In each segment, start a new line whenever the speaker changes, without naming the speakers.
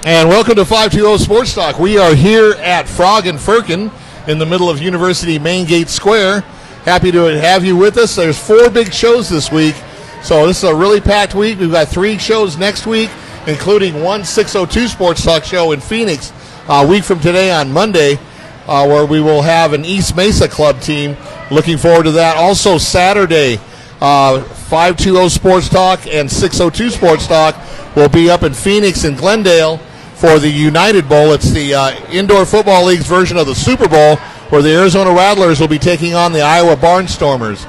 And welcome to 520 Sports Talk. We are here at Frog and Firkin in the middle of University Main Gate Square. Happy to have you with us. There's 4 big shows this week, so this is a really packed week. We've got 3 shows next week, including one 602 Sports Talk show in Phoenix a week from today on Monday, where we will have an East Mesa Club team. Looking forward to that. Also Saturday, 520 Sports Talk and 602 Sports Talk will be up in Phoenix and Glendale for the United Bowl. It's the Indoor Football League's version of the Super Bowl, where the Arizona Rattlers will be taking on the Iowa Barnstormers.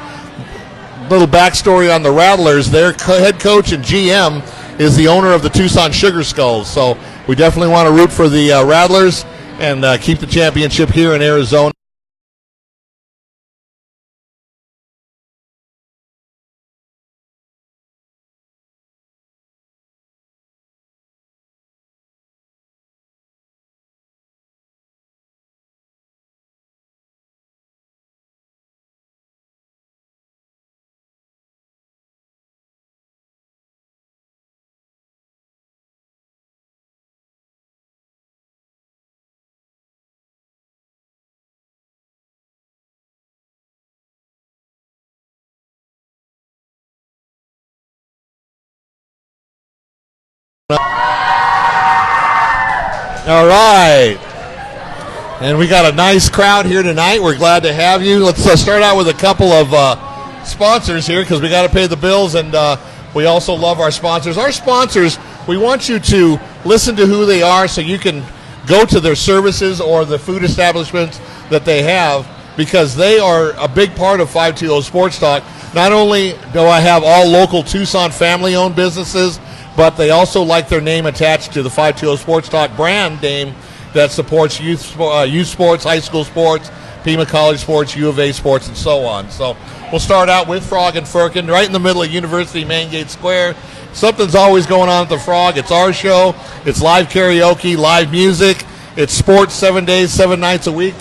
Little backstory on the Rattlers: their head coach and GM is the owner of the Tucson Sugar Skulls. So we definitely want to root for the Rattlers and keep the championship here in Arizona. All right. And we got a nice crowd here tonight. We're glad to have you. Let's start out with a couple of sponsors here, because we got to pay the bills, and we also love our sponsors. Our sponsors, we want you to listen to who they are so you can go to their services or the food establishments that they have, because they are a big part of 520 Sports Talk. Not only do I have all local Tucson family-owned businesses, but they also like their name attached to the 520 Sports Talk brand name that supports youth sports, high school sports, Pima College sports, U of A sports, and so on. So we'll start out with Frog and Firkin, right in the middle of University Main Gate Square. Something's always going on at the Frog. It's our show. It's live karaoke, live music. It's sports 7 days, 7 nights a week.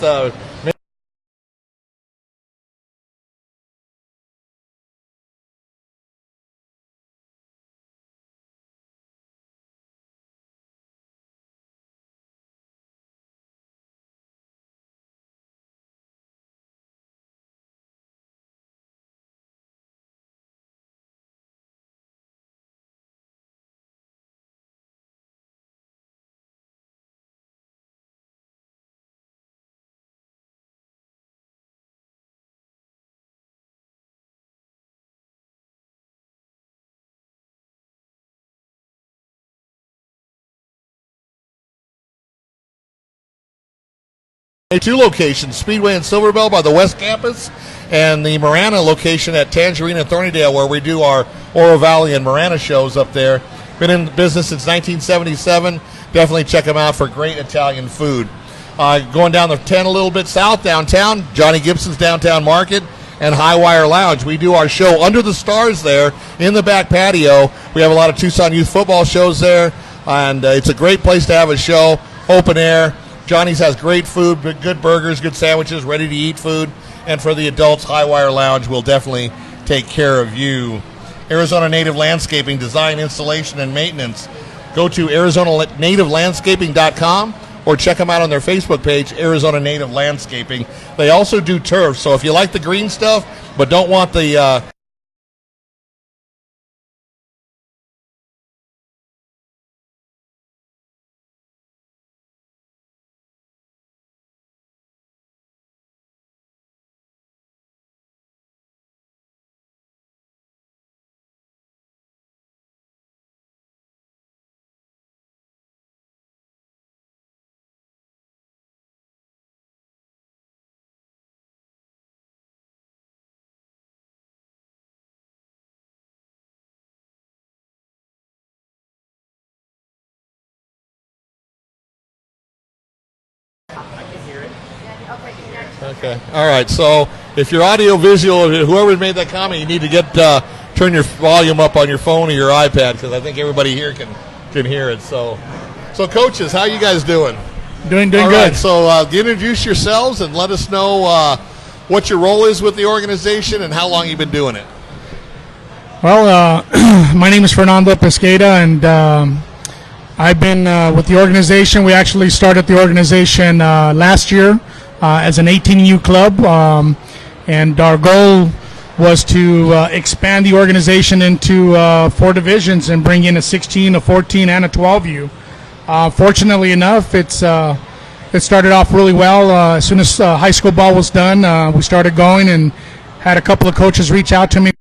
Two locations, Speedway and Silverbell by the West Campus, and the Marana location at Tangerine and Thornydale, where we do our Oro Valley and Marana shows up there. Been in business since 1977. Definitely check them out for great Italian food. Going down the 10 a little bit south downtown, Johnny Gibson's Downtown Market and Highwire Lounge. We do our show under the stars there in the back patio. We have a lot of Tucson youth football shows there, and it's a great place to have a show, open air. Johnny's has great food, good burgers, good sandwiches, ready-to-eat food. And for the adults, Highwire Lounge will definitely take care of you. Arizona Native Landscaping, design, installation, and maintenance. Go to ArizonaNativeLandscaping.com or check them out on their Facebook page, Arizona Native Landscaping. They also do turf, so if you like the green stuff but don't want the... Okay. All right. So if you're audio visual, whoever made that comment, you need to turn your volume up on your phone or your iPad, because I think everybody here can hear it. So coaches, how you guys doing?
Doing
All
good.
Right, so introduce yourselves and let us know what your role is with the organization and how long you've been doing it.
Well, my name is Fernando Pesqueira, and I've been with the organization. We actually started the organization last year as an 18U club, and our goal was to expand the organization into 4 divisions and bring in a 16, a 14, and a 12U. Fortunately enough, it started off really well. As soon as high school ball was done, we started going and had a couple of coaches reach out to me.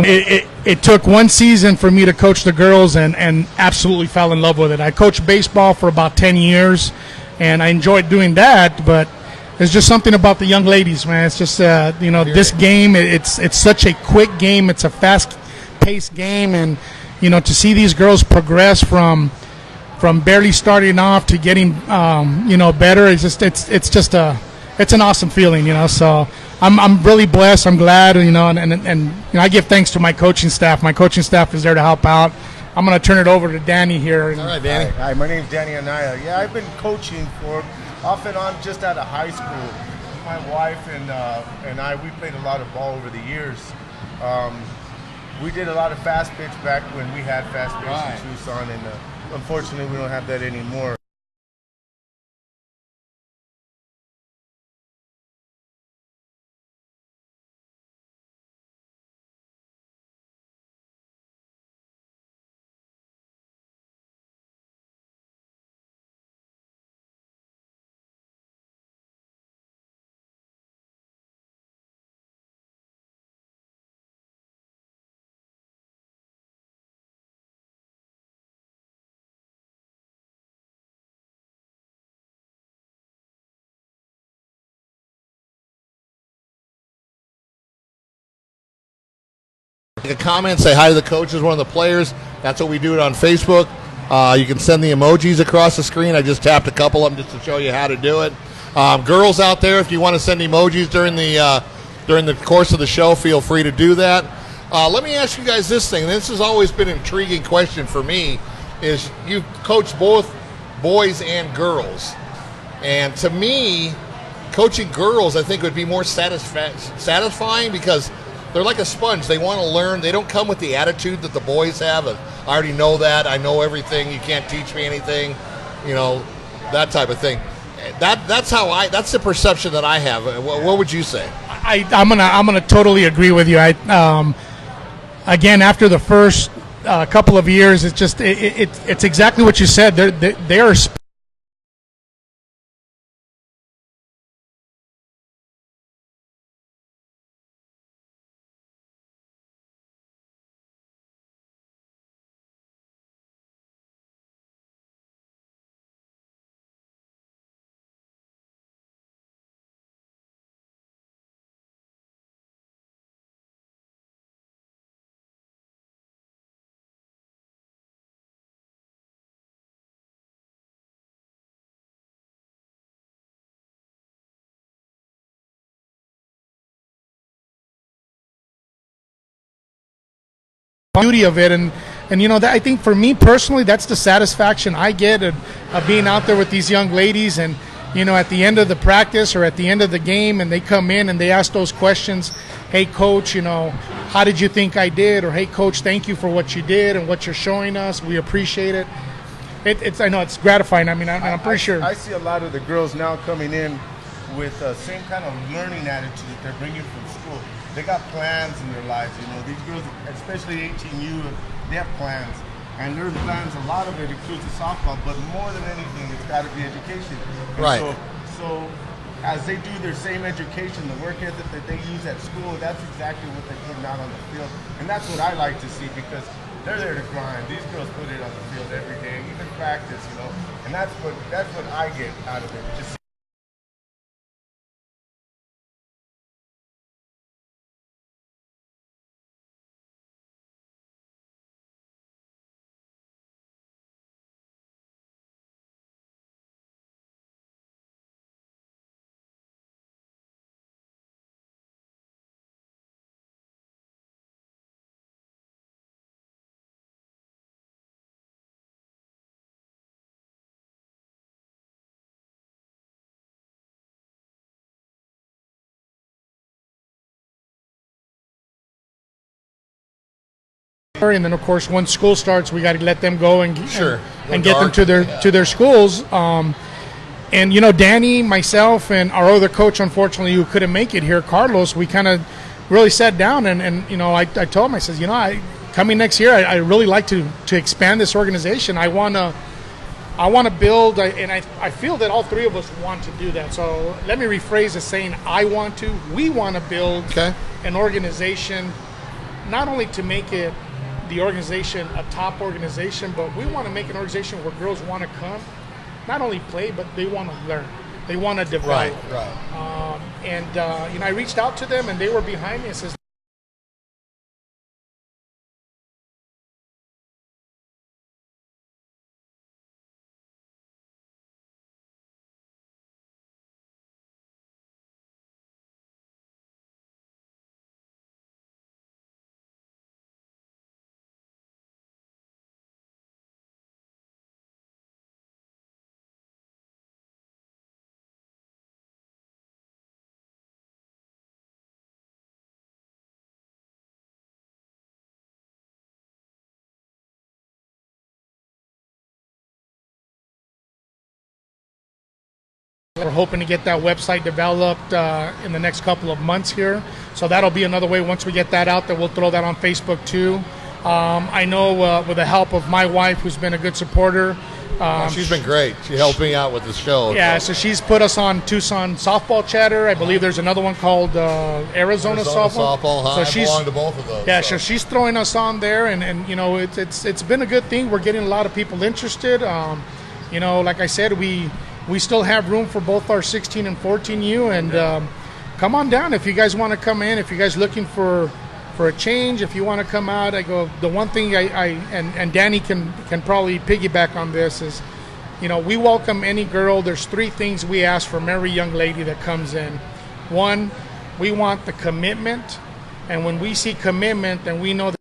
It took 1 season for me to coach the girls and absolutely fell in love with it. I coached baseball for about 10 years, and I enjoyed doing that, but there's just something about the young ladies, man. It's just, this game, it's such a quick game. It's a fast-paced game, and, to see these girls progress from barely starting off to getting, better, it's an awesome feeling, so I'm really blessed. I'm glad, and I give thanks to my coaching staff. My coaching staff is there to help out. I'm going to turn it over to Danny here.
All right, Danny.
Hi, my name's Danny Anaya. Yeah, I've been coaching for off and on just out of high school. My wife and I, we played a lot of ball over the years. We did a lot of fast pitch back when we had fast pitch in Tucson, and unfortunately we don't have that anymore.
Make a comment, say hi to the coaches, one of the players. That's what we do it on Facebook. You can send the emojis across the screen. I just tapped a couple of them just to show you how to do it. Girls out there, if you want to send emojis during the course of the show, feel free to do that. Let me ask you guys this thing. This has always been an intriguing question for me. Is you coach both boys and girls, and to me, coaching girls I think would be more satisfying because they're like a sponge. They want to learn. They don't come with the attitude that the boys have. I already know that. I know everything. You can't teach me anything. That type of thing. That's the perception that I have. What would you say?
I'm gonna totally agree with you. Again, after the first couple of years, it's exactly what you said. They are. Beauty of it, and that, I think for me personally, that's the satisfaction I get of being out there with these young ladies, and at the end of the practice or at the end of the game, and they come in and they ask those questions. Hey coach, how did you think I did? Or hey coach, thank you for what you did and what you're showing us. We appreciate it. I know it's gratifying. I mean, I'm pretty sure.
I see a lot of the girls now coming in with the same kind of learning attitude that they're bringing from school. They got plans in their lives, These girls, especially 18U, they have plans. And their plans, a lot of it includes the softball, but more than anything, it's got to be education. And
right.
So as they do their same education, the work ethic that they use at school, that's exactly what they're putting out on the field. And that's what I like to see because they're there to grind. These girls put it on the field every day, even practice, And that's what I get out of it. Just
And then, of course, once school starts, we got to let them go and
Sure.
and get them to their schools. And you know, Danny, myself, and our other coach, unfortunately, who couldn't make it here, Carlos, we kind of really sat down and you know, I told him, I says, you know, coming next year, I really like to expand this organization. I want to build, and I feel that all three of us want to do that. So let me rephrase it, saying we want to build an organization, not only to make it the organization a top organization, but we want to make an organization where girls want to come, not only play, but they want to learn. They want to develop.
Right.
And you know, I reached out to them, and they were behind me and says, we're hoping to get that website developed in the next couple of months here. So that'll be another way. Once we get that out there, we'll throw that on Facebook too. I know with the help of my wife, who's been a good supporter.
She's been great. She's helping out with the show.
Yeah, so she's put us on Tucson Softball Chatter. I believe there's another one called Arizona Softball.
Huh? So I belong to both of those.
Yeah, so she's throwing us on there, and you know, it's been a good thing. We're getting a lot of people interested. You know, like I said, we still have room for both our 16 and 14U, and come on down if you guys want to come in. If you guys looking for a change, if you want to come out, I go. The one thing and Danny can probably piggyback on this is, you know, we welcome any girl. There's 3 things we ask from every young lady that comes in. 1, we want the commitment, and when we see commitment, then we know that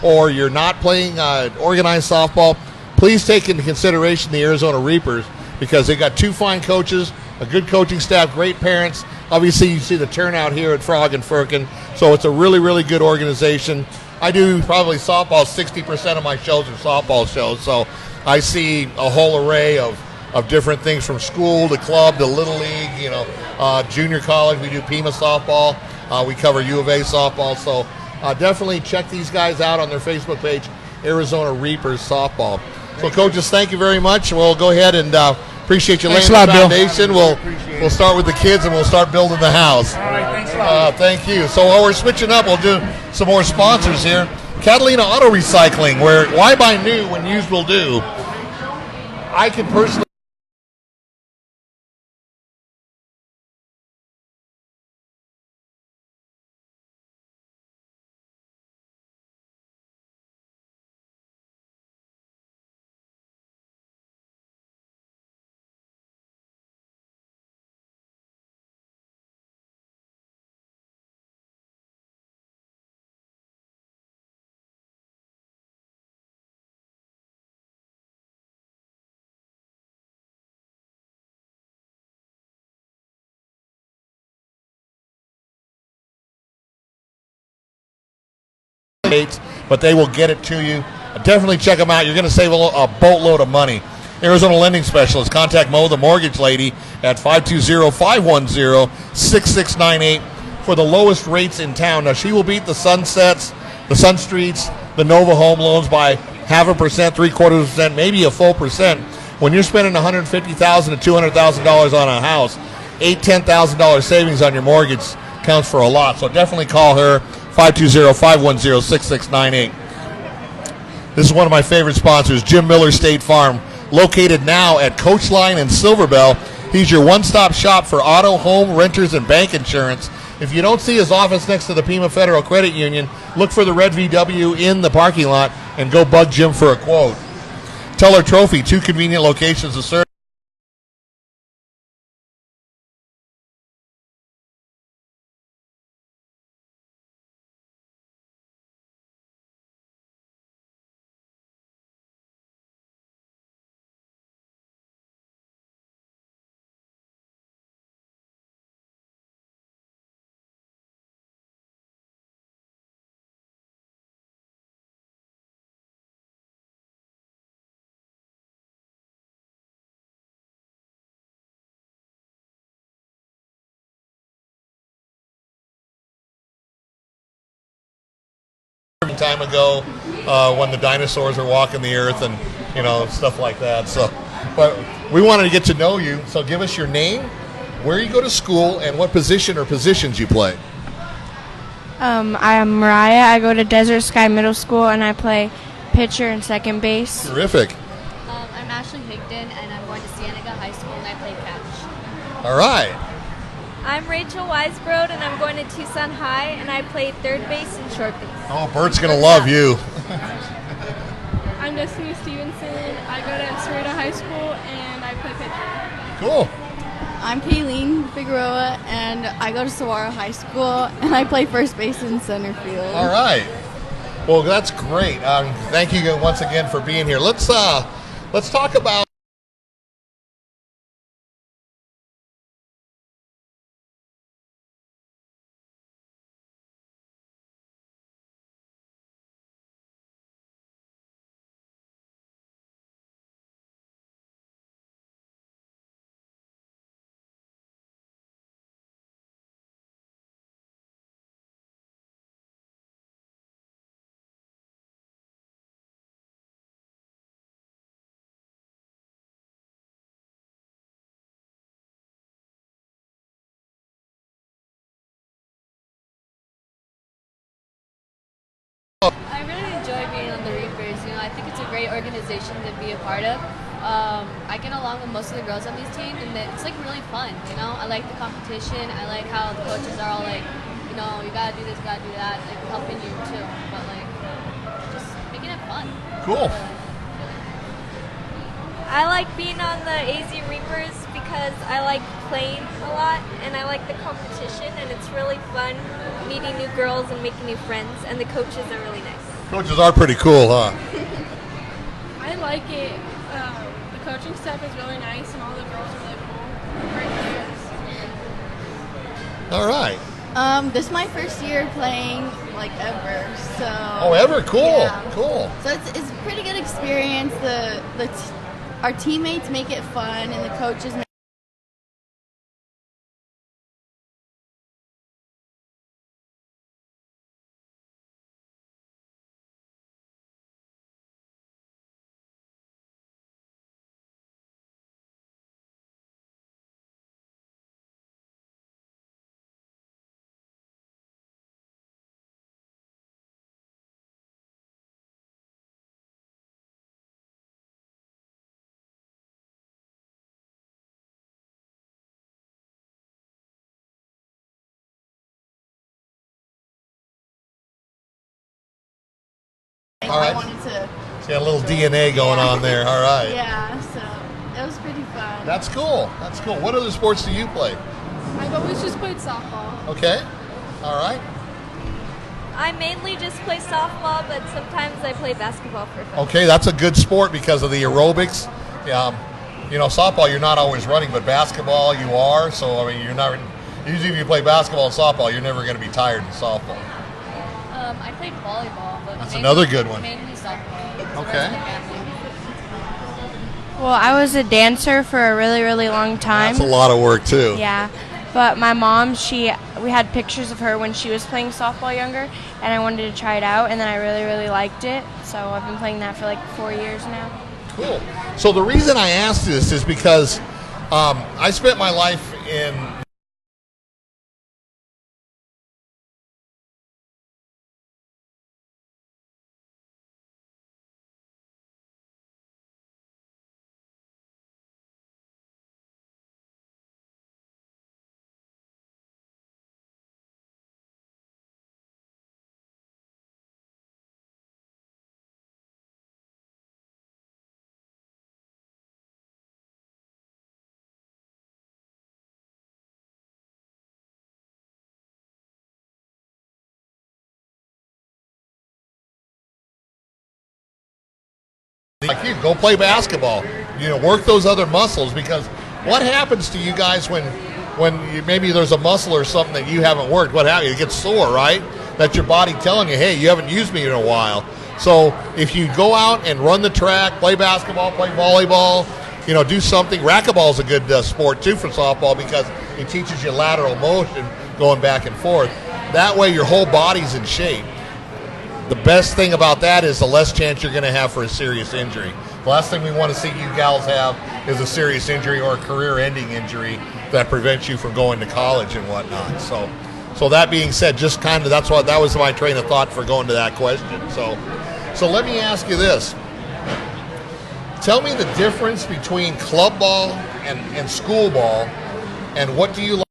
or you're not playing organized softball, please take into consideration the Arizona Reapers, because they got 2 fine coaches, a good coaching staff, great parents. Obviously, you see the turnout here at Frog and Firkin, so it's a really, really good organization. I do probably softball. 60% of my shows are softball shows, so I see a whole array of different things, from school to club to little league, you know, junior college. We do Pima softball. We cover U of A softball, so definitely check these guys out on their Facebook page, Arizona Reapers Softball. So, coaches, thank you very much. We'll go ahead and appreciate you laying the foundation. We'll start with the kids, and we'll start building the house.
All right, thanks a lot.
Thank you. So while we're switching up, we'll do some more sponsors here. Catalina Auto Recycling, where why buy new when used will do? I can personally but they will get it to you. Definitely check them out. You're going to save a boatload of money. Arizona Lending Specialist. Contact Mo, the mortgage lady, at 520-510-6698 for the lowest rates in town. Now, she will beat the Sunsets, the Sun Streets, the Nova Home Loans by 0.5%, 0.75%, maybe a full percent. When you're spending $150,000 to $200,000 on a house, $10,000 savings on your mortgage counts for a lot. So definitely call her, 520-510-6698. This is one of my favorite sponsors, Jim Miller State Farm. located now at Coach Line in Silverbell. He's your one-stop shop for auto, home, renters, and bank insurance. If you don't see his office next to the Pima Federal Credit Union, look for the red VW in the parking lot and go bug Jim for a quote. Teller Trophy, 2 convenient locations to serve. Time ago when the dinosaurs were walking the earth and stuff like that. So but we wanted to get to know you, so give us your name, where you go to school, and what position or positions you play.
I am Mariah. I go to Desert Sky Middle School and I play pitcher and second base.
Terrific.
I'm Ashley Higdon and I'm going to Cienega High School and I play catch.
All right.
I'm Rachel Weisbrod, and I'm going to Tucson High, and I play third base and short base.
Oh, Bert's going to love you.
I'm Destiny Stevenson. I go to Cerrito High School, and I play pitcher.
Cool.
I'm Kayleen Figueroa, and I go to Saguaro High School, and I play first base and center field.
All right. Well, that's great. Thank you once again for being here. Let's talk about
I really enjoy being on the Reapers. I think it's a great organization to be a part of. I get along with most of the girls on these teams, and it's like really fun. I like the competition. I like how the coaches are all like, you gotta do this, you gotta do that, like helping you too. But like, just making it fun.
Cool.
I like being on the AZ Reapers because I like playing a lot, and I like the competition, and it's really fun meeting new girls and making new friends, and the coaches are really nice.
Coaches are pretty cool, huh?
I like it. The coaching staff is really nice, and all the girls are really cool. Great players.
All right.
This is my first year playing like ever, so.
Oh, ever? Cool.
Yeah.
Cool.
So it's a pretty good experience. Our teammates make it fun, and the coaches make
All right.
I wanted to.
So you got a little DNA going on there. All right.
Yeah, so it was pretty fun.
That's cool. That's cool. What other sports do you play?
I've always just played softball.
Okay. All right.
I mainly just play softball, but sometimes I play basketball for fun.
Okay, that's a good sport because of the aerobics. Softball you're not always running, but basketball you are. So you're not. Usually, if you play basketball and softball, you're never going to be tired in softball.
I played volleyball, but
That's another good one.
Mainly softball.
Okay.
Well, I was a dancer for a really, really long time.
That's a lot of work too.
Yeah, but my mom, we had pictures of her when she was playing softball younger, and I wanted to try it out, and then I really, really liked it. So I've been playing that for like 4 years now.
Cool. So the reason I asked this is because I spent my life in like you, go play basketball. Work those other muscles, because what happens to you guys when maybe there's a muscle or something that you haven't worked? What happens? It gets sore, right? That's your body telling you, hey, you haven't used me in a while. So if you go out and run the track, play basketball, play volleyball, do something. Racquetball is a good sport too for softball, because it teaches you lateral motion going back and forth. That way your whole body's in shape. The best thing about that is the less chance you're going to have for a serious injury. The last thing we want to see you gals have is a serious injury or a career-ending injury that prevents you from going to college and whatnot. So that being said, just kind of that was my train of thought for going to that question. So let me ask you this. Tell me the difference between club ball and school ball, and what do you like?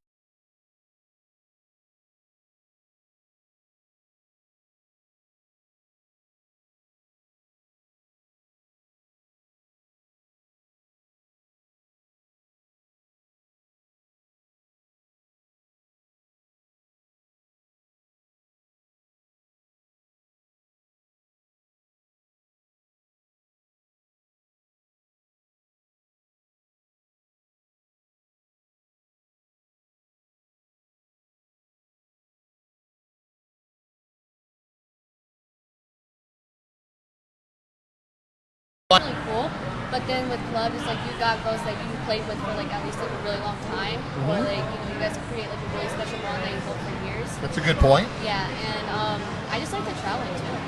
Really cool, but then with club, it's like you got girls that you played with for like at least like a really long time, or like you guys create like a really special bond that you hold for years.
That's a good point.
Yeah, and I just like the traveling too.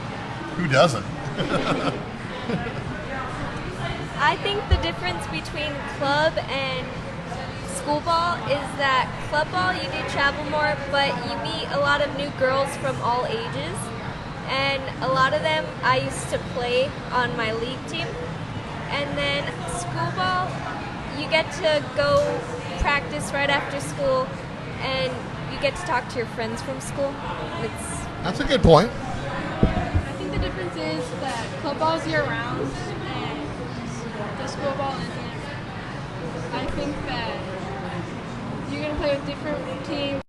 Who doesn't?
I think the difference between club and school ball is that club ball you do travel more, but you meet a lot of new girls from all ages. And a lot of them I used to play on my league team. And then school ball, you get to go practice right after school, and you get to talk to your friends from school.
That's a good point.
I think the difference is that club ball is year-round, and the school ball isn't. I think that you're going to play with different teams.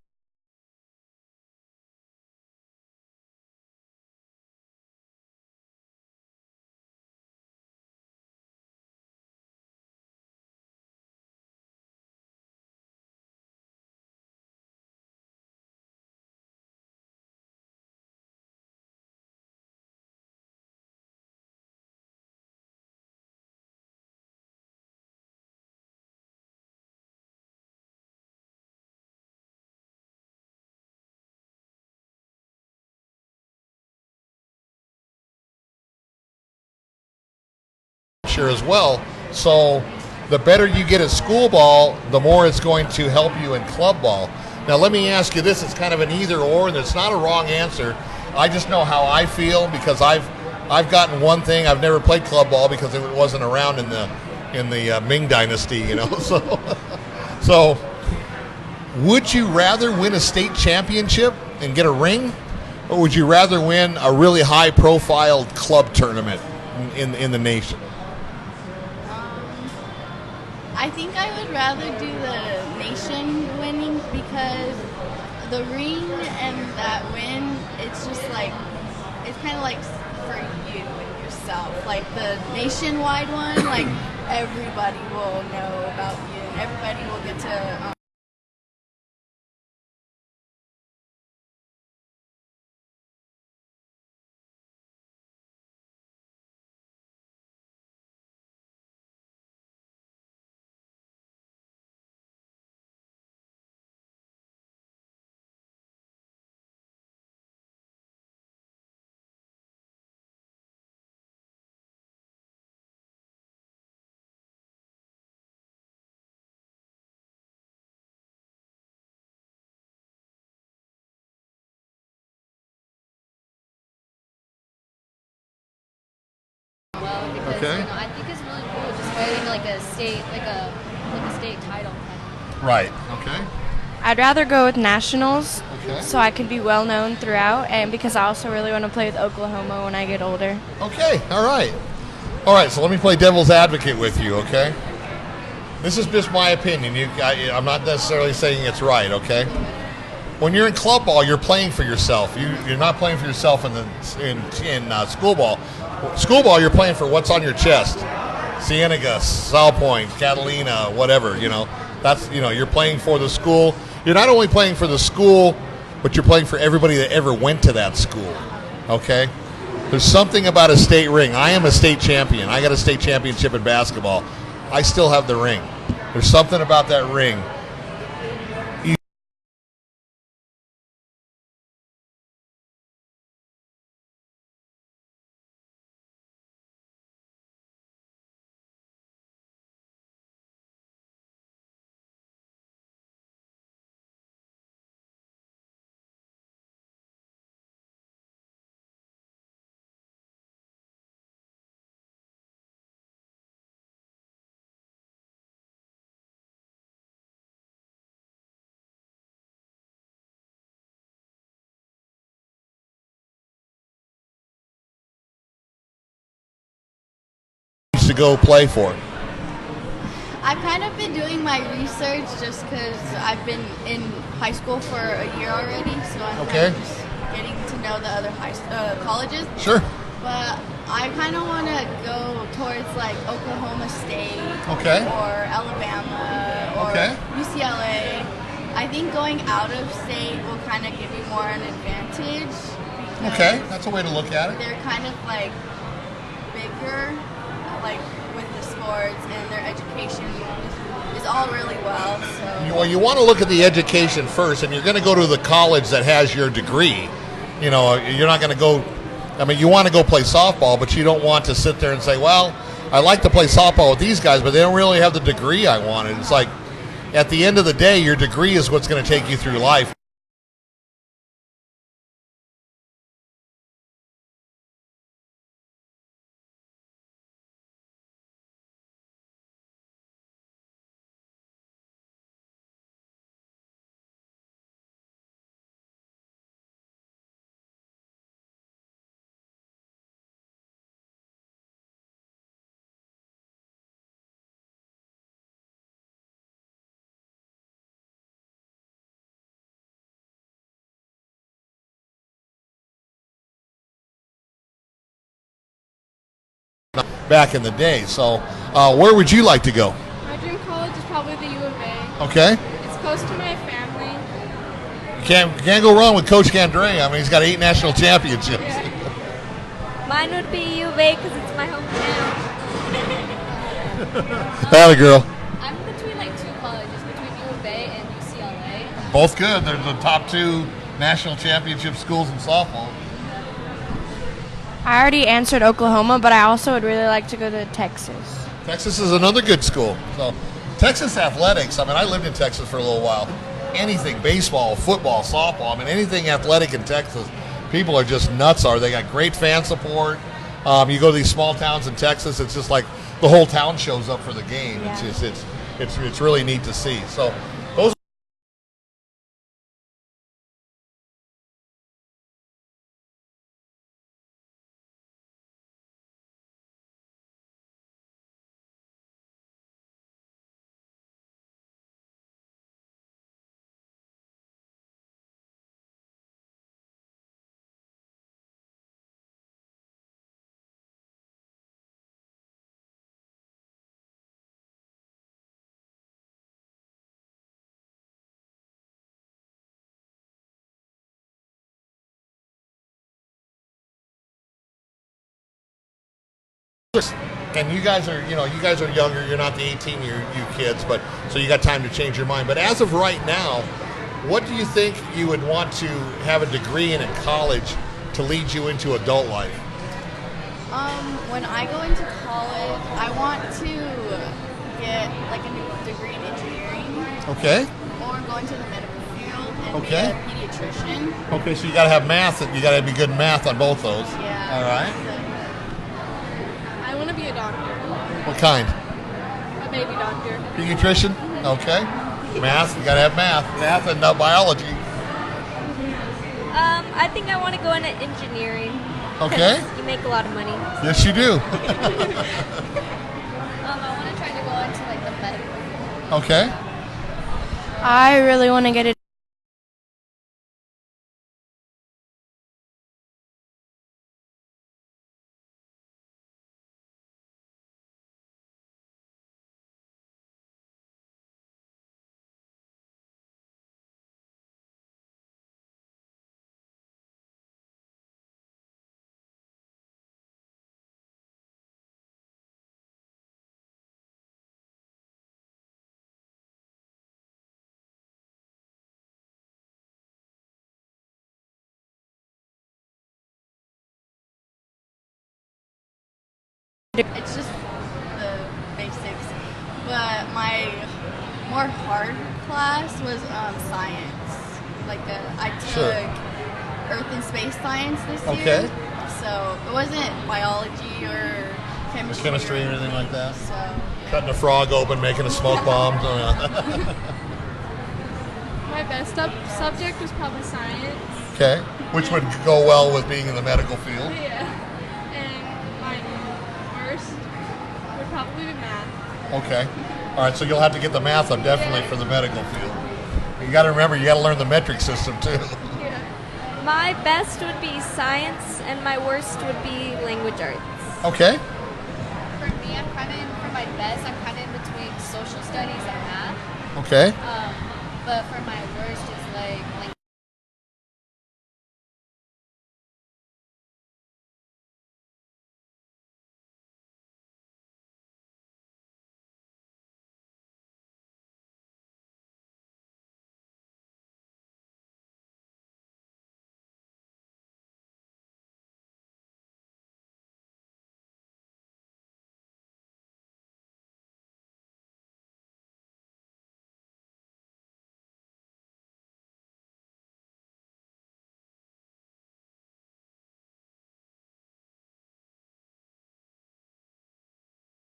As well. So the better you get at school ball, the more it's going to help you in club ball. Now let me ask you this, it's kind of an either or, and it's not a wrong answer. I just know how I feel, because I've gotten one thing. I've never played club ball because it wasn't around in the Ming Dynasty, So would you rather win a state championship and get a ring, or would you rather win a really high profile club tournament in the nation?
I think I would rather do the nation winning, because the ring and that win, it's just like, it's kind of like for you and yourself. Like the nationwide one, like everybody will know about you, and everybody will get to
Because
Okay.
I think it's really cool just winning like a state title.
Right. Okay.
I'd rather go with nationals,
Okay.
so I could be well known throughout, and because I also really want to play with Oklahoma when I get older.
Okay. All right. So let me play devil's advocate with you. Okay. This is just my opinion. I'm not necessarily saying it's right. Okay. when you're in club ball, you're playing for yourself. You're not playing for yourself in school ball. School ball, you're playing for what's on your chest. Cienega, South Point, Catalina, whatever. That's you're playing for the school. You're not only playing for the school, but you're playing for everybody that ever went to that school. Okay. There's something about a state ring. I am a state champion. I got a state championship in basketball. I still have the ring. There's something about that ring. To go play for?
I've kind of been doing my research just because I've been in high school for a year already, so I'm kind of just getting to know the other colleges.
Sure.
But I kind of want to go towards like Oklahoma State, or Alabama, or UCLA. I think going out of state will kind of give you more an advantage.
Okay, that's a way to look at it.
They're kind of like bigger, like with the sports, and their education is all really well. So
Well, you want to look at the education first, and you're going to go to the college that has your degree. You're not going to go. I mean, you want to go play softball, but you don't want to sit there and say, "Well, I like to play softball with these guys, but they don't really have the degree I wanted." It's like, at the end of the day, your degree is what's going to take you through life. Back in the day. So, where would you like to go?
My dream college is probably the U of A.
Okay.
It's close to my family.
You can't go wrong with Coach Candrea. I mean, he's got 8 national championships.
Mine would be U of A because it's my hometown.
That girl.
I'm between like two colleges, between U of A and UCLA.
Both good. They're the top 2 national championship schools in softball.
I already answered Oklahoma, but I also would really like to go to Texas.
Texas is another good school. So, Texas athletics. I mean, I lived in Texas for a little while. Anything, baseball, football, softball. I mean, anything athletic in Texas, people are just nuts. They got great fan support. You go to these small towns in Texas, it's just like the whole town shows up for the game.
Yeah.
It's really neat to see. So, those. And you guys are younger. You're not the 18 you kids, but so you got time to change your mind. But as of right now, what do you think you would want to have a degree in at college to lead you into adult life?
When I go into college, I want to get like a degree in engineering.
Okay.
Or go into the medical field and be
Okay.
a pediatrician.
Okay, so you got to have math. You got to be good in math on both those.
Yeah.
All right.
I want to be a doctor,
What kind?
a baby doctor.
Pediatrician. Okay. Math. You got to have math. Math and biology.
I think I want to go into engineering. 'cause
Okay.
You make a lot of money.
Yes, you do.
I want to try to go into like the medical field.
Okay.
I really want to get a
It's just the basics. But my more hard class was science. I took Earth and Space Science this year. So it wasn't biology or chemistry
or anything like that.
So yeah.
Cutting a frog open, making a smoke bomb.
My best subject was probably science.
Okay. Which would go well with being in the medical field.
Yeah. And my worst would probably be math.
Okay. All right, so you'll have to get the math up definitely for the medical field. You got to remember, you got to learn the metric system too.
Yeah.
My best would be science, and my worst would be language arts.
Okay.
For me, for my best, I'm kind of in between social studies and math.
Okay.
But for my worst is like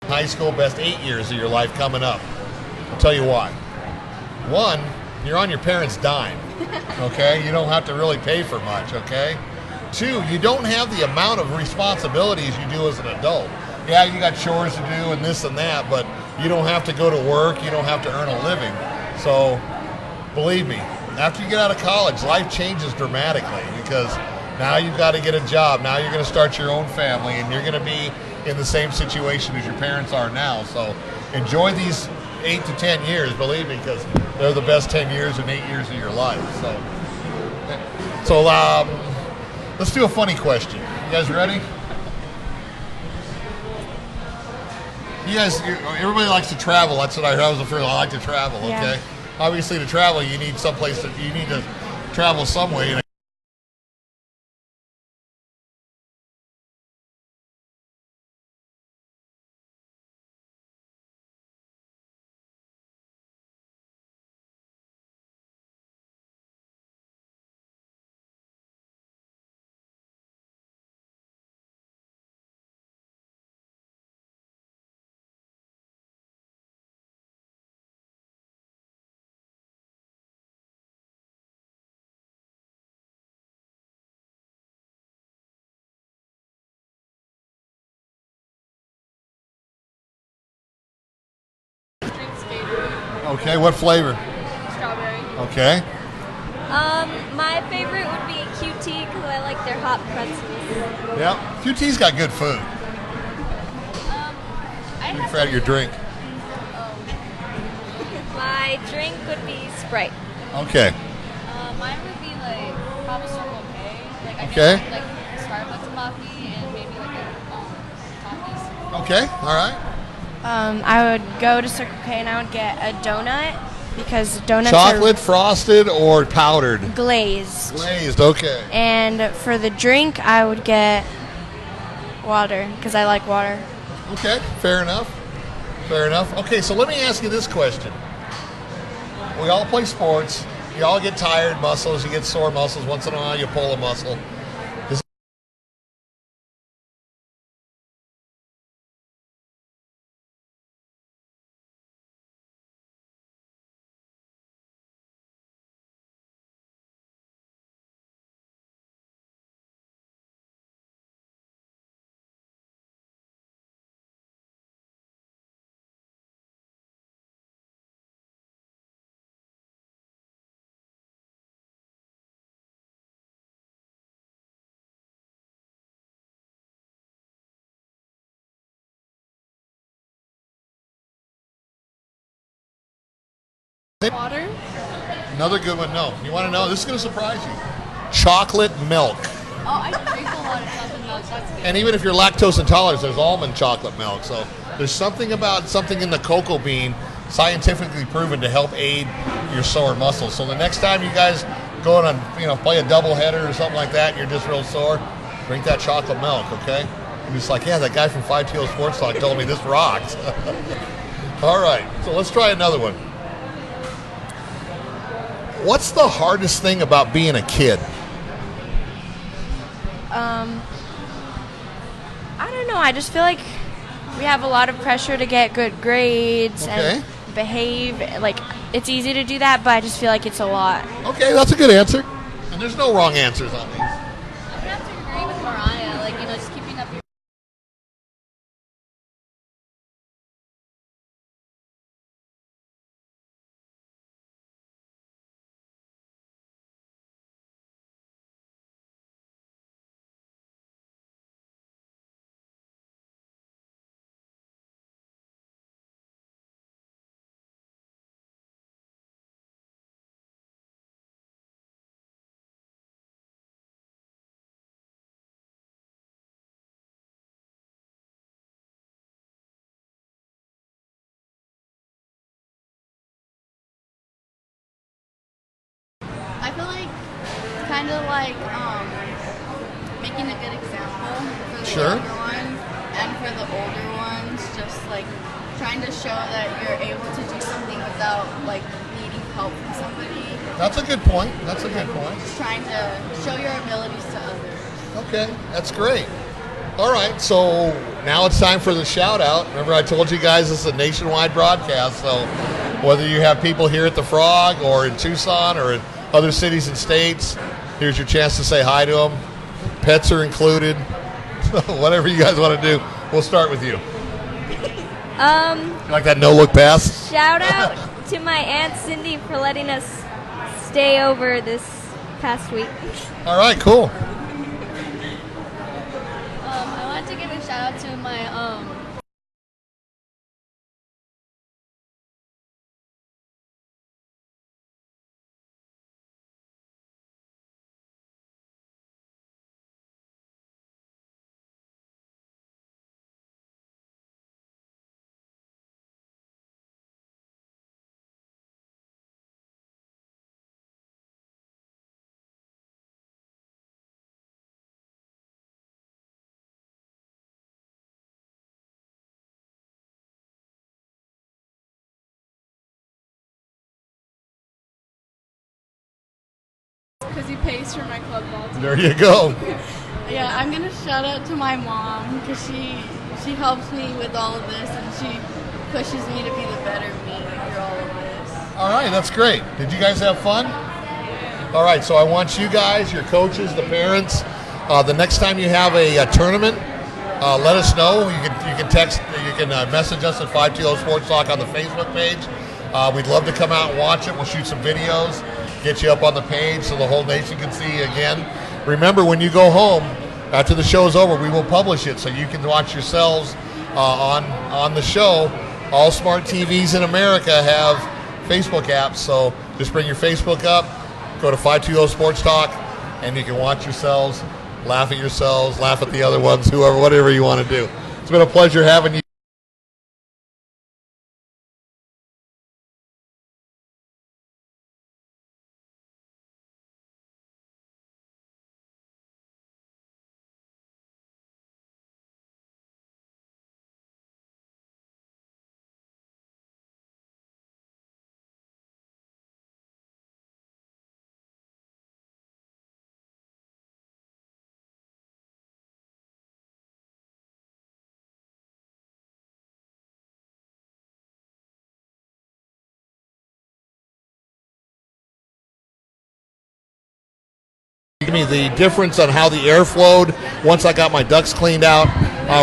High school, best 8 years of your life coming up. I'll tell you why. One, you're on your parents' dime, okay? You don't have to really pay for much, okay? Two, you don't have the amount of responsibilities you do as an adult. Yeah, you got chores to do and this and that, but you don't have to go to work, you don't have to earn a living. So, believe me, after you get out of college, life changes dramatically because now you've got to get a job, now you're going to start your own family, and you're going to be in the same situation as your parents are now. So enjoy these 8 to 10 years, believe me, because they're the best 10 years and 8 years of your life. So let's do a funny question. You guys ready? Everybody likes to travel. That's what I heard. I was the first. I like to travel. Okay.
Yeah.
Obviously, to travel, you need someplace you need to travel some way. Okay, what flavor?
Strawberry.
Okay.
My favorite would be QT because I like their hot pretzels.
Yeah, QT's got good food.
I
You
have
forgot your drink.
My drink would be Sprite.
Okay.
mine would be like probably Circle K. Like I
Okay.
get like Starbucks coffee and maybe like coffees.
Okay, all right.
I would go to Circle K and I would get a donut because donuts
Chocolate, frosted, or powdered?
are glazed.
Glazed, okay.
And for the drink, I would get water because I like water.
Okay, fair enough. Fair enough. Okay, so let me ask you this question. We all play sports. You all get tired muscles. You get sore muscles. Once in a while, you pull a muscle.
Water?
Another good one. No, you want to know? This is going to surprise you. Chocolate milk.
Oh, I drink a lot of chocolate milk. That's good.
And even if you're lactose intolerant, there's almond chocolate milk. So there's something about something in the cocoa bean scientifically proven to help aid your sore muscles. So the next time you guys go on, play a double header or something like that, and you're just real sore, drink that chocolate milk, okay? I'm just like, yeah, that guy from 520 Sports Talk told me this rocks. All right, so let's try another one. What's the hardest thing about being a kid?
I don't know. I just feel like we have a lot of pressure to get good grades and behave. Like, it's easy to do that, but I just feel like it's a lot.
Okay, that's a good answer. And there's no wrong answers on these.
I would have to agree with Mariah. Like, just keeping up your.
I feel like kind of like making a good example for the younger ones and for the older ones. Just like trying to show that you're able to do something without like needing help from somebody.
That's a good point. That's a good point.
Just trying to show your abilities to others.
Okay, that's great. All right, so now it's time for the shout out. Remember, I told you guys this is a nationwide broadcast, so whether you have people here at the Frog or in Tucson or in other cities and states, here's your chance to say hi to them. Pets are included. Whatever you guys want to do. We'll start with you. You like that no-look pass?
Shout out to my Aunt Cindy for letting us stay over this past week.
All right, cool.
I wanted to give a shout out to my
Because he pays for my club ball team.
There you go.
Yeah, I'm gonna shout out to my mom because she helps me with all of this and she pushes me to be the better me through all of this.
All right, that's great. Did you guys have fun? All right, so I want you guys, your coaches, the parents, the next time you have a tournament, let us know. You can text, you can message us at 520 Sports Talk on the Facebook page. We'd love to come out and watch it. We'll shoot some videos, get you up on the page so the whole nation can see you again. Remember, when you go home, after the show is over, we will publish it so you can watch yourselves on the show. All smart TVs in America have Facebook apps, so just bring your Facebook up, go to 520 Sports Talk, and you can watch yourselves, laugh at yourselves, laugh at the other ones, whoever, whatever you want to do. It's been a pleasure having you. Give me the difference on how the air flowed once I got my ducts cleaned out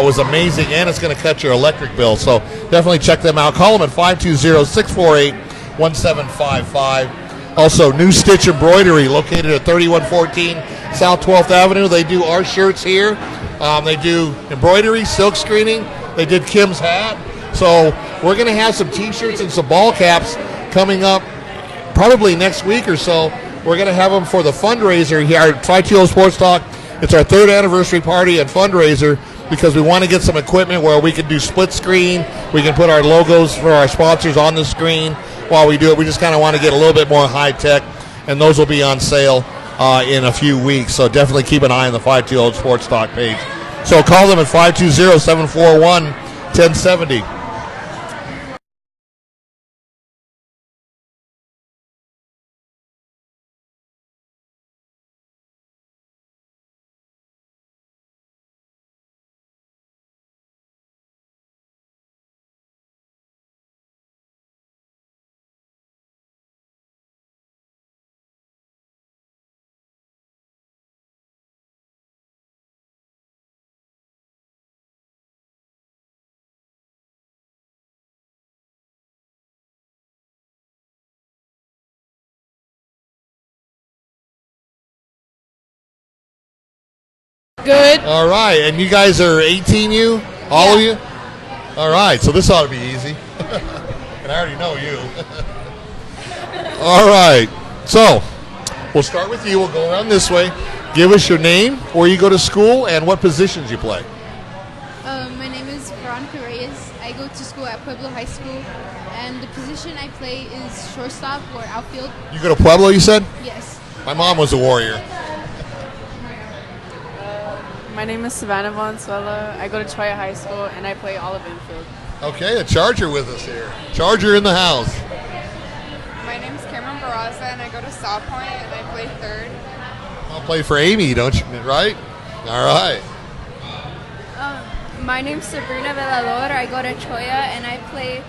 was amazing, and it's going to cut your electric bill. So definitely check them out. Call them at 520-648-1755. Also, New Stitch Embroidery, located at 3114 South 12th Avenue. They do our shirts here. They do embroidery, silk screening. They did Kim's hat. So we're going to have some T-shirts and some ball caps coming up probably next week or so. We're going to have them for the fundraiser here at 520 Sports Talk. It's our 3rd anniversary party and fundraiser because we want to get some equipment where we can do split screen. We can put our logos for our sponsors on the screen while we do it. We just kind of want to get a little bit more high tech, and those will be on sale in a few weeks. So definitely keep an eye on the 520 Sports Talk page. So call them at 520-741-1070.
Good.
All right, and you guys are 18, you? All of you? All right, so this ought to be easy. And I already know you. All right, so we'll start with you. We'll go around this way. Give us your name, where you go to school, and what positions you play.
My name is Veronica Reyes. I go to school at Pueblo High School, and the position I play is shortstop or outfield.
You go to Pueblo, you said?
Yes.
My mom was a Warrior.
My name is Savannah Valenzuela. I go to Choya High School, and I play olive infield.
Okay, a Charger with us here. Charger in the house.
My name is Cameron Barraza, and I go to South Point, and I play third.
I'll play for Amy, don't you? Right? All right.
My name's Sabrina Velador. I go to Choya and I play.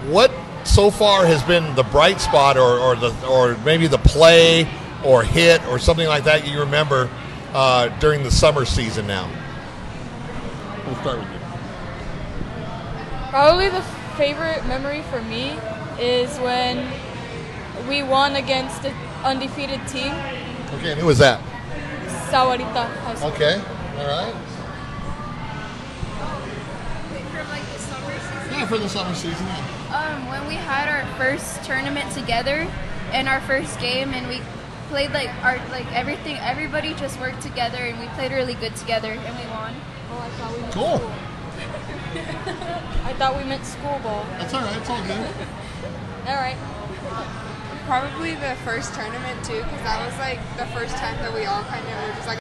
What so far has been the bright spot, or maybe the play or hit or something like that you remember during the summer season? Now, we'll start with you.
Probably the favorite memory for me is when we won against the undefeated team,
Okay, and who was that?
Sawarita High School.
Okay, all right. Yeah, for the summer season.
When we had our first tournament together and our first game, and we played everything. Everybody just worked together, and we played really good together, and we won.
Oh, I thought we meant
Cool.
school. I thought we meant school ball.
That's all right. It's all good.
All right.
Probably the first tournament, too, because that was, like, the first time that we all kind of were just, like,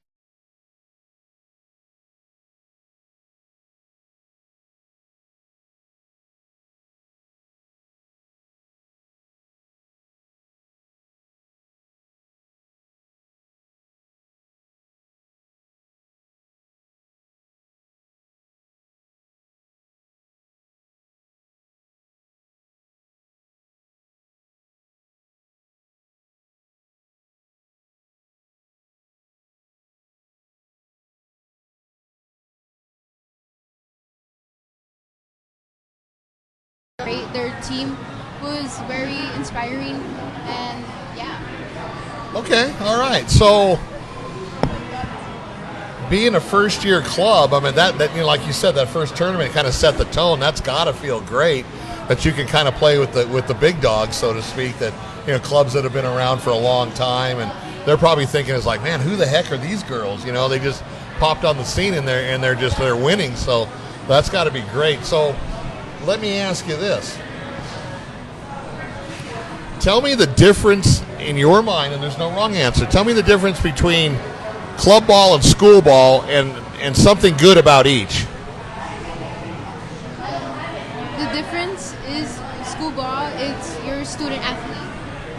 Great. Their team was very inspiring, and yeah.
Okay, all right. So, being a first-year club, I mean that like you said, that first tournament kind of set the tone. That's got to feel great that you can kind of play with the big dogs, so to speak. That clubs that have been around for a long time, and they're probably thinking is like, man, who the heck are these girls? They just popped on the scene and they're winning. So that's got to be great. So let me ask you this. Tell me the difference in your mind, and there's no wrong answer. Tell me the difference between club ball and school ball, and something good about each.
The difference is school ball, it's your student athlete,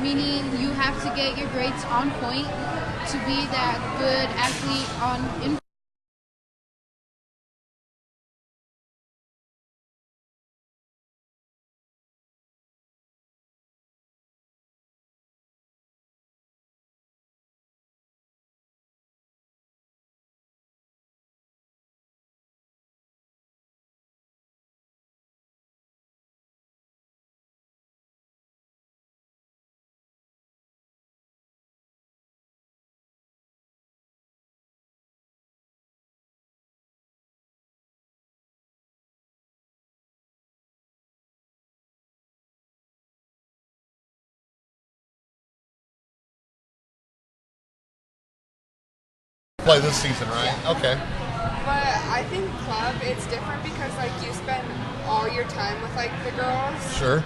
meaning you have to get your grades on point to be that good athlete in
Play this season, right? Okay.
But I think club, it's different because like you spend all your time with like the girls.
Sure.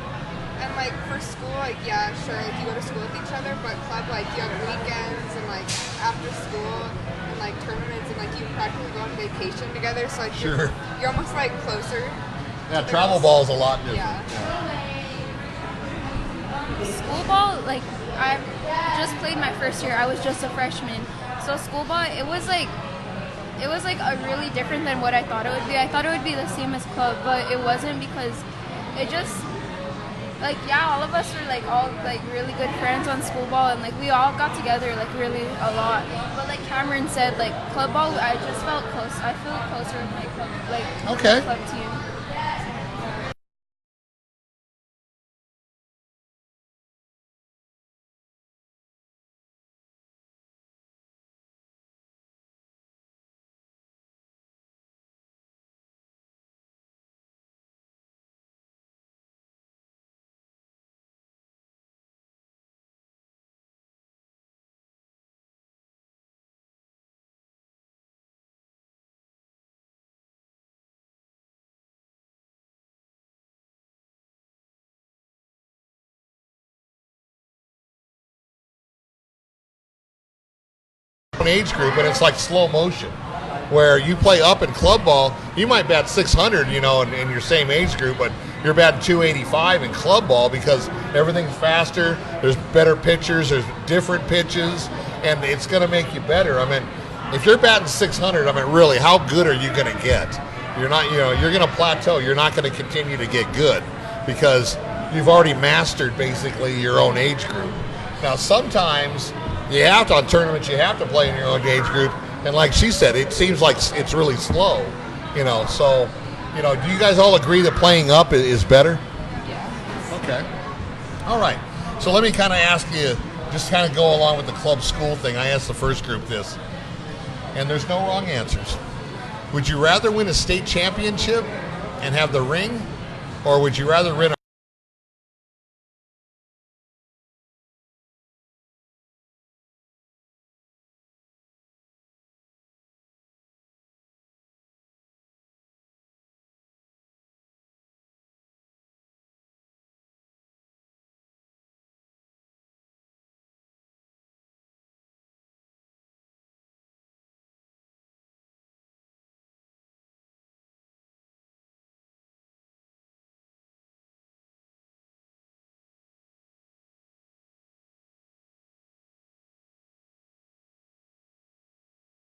And like for school, like yeah, sure, like you go to school with each other, but club, like you have weekends and like after school and like tournaments and like you practically go on vacation together. So like
Sure.
you're almost like closer.
Yeah, travel ball is a lot different.
Yeah.
School ball, like I just played my first year. I was just a freshman, so school ball it was like a really different than what I thought it would be. I thought it would be the same as club, but it wasn't because it just like yeah, all of us were like all like really good friends on school ball, and like we all got together like really a lot. But like Cameron said, like club ball, I just felt close. I feel closer with my club, like
Okay.
my club team.
Age group, and it's like slow motion where you play up in club ball, you might bat 600, you know, in your same age group, but you're batting 285 in club ball because everything's faster, there's better pitchers, there's different pitches, and it's going to make you better. I mean, if you're batting 600, I mean, really, how good are you going to get? You're not, you know, you're going to plateau. You're not going to continue to get good because you've already mastered basically your own age group. Now, sometimes you have to, on tournaments, you have to play in your own age group. And like she said, it seems like it's really slow, you know. So, you know, do you guys all agree that playing up is better?
Yeah.
Okay. All right. So let me kind of ask you, just kind of go along with the club school thing. I asked the first group this, and there's no wrong answers. Would you rather win a state championship and have the ring, or would you rather win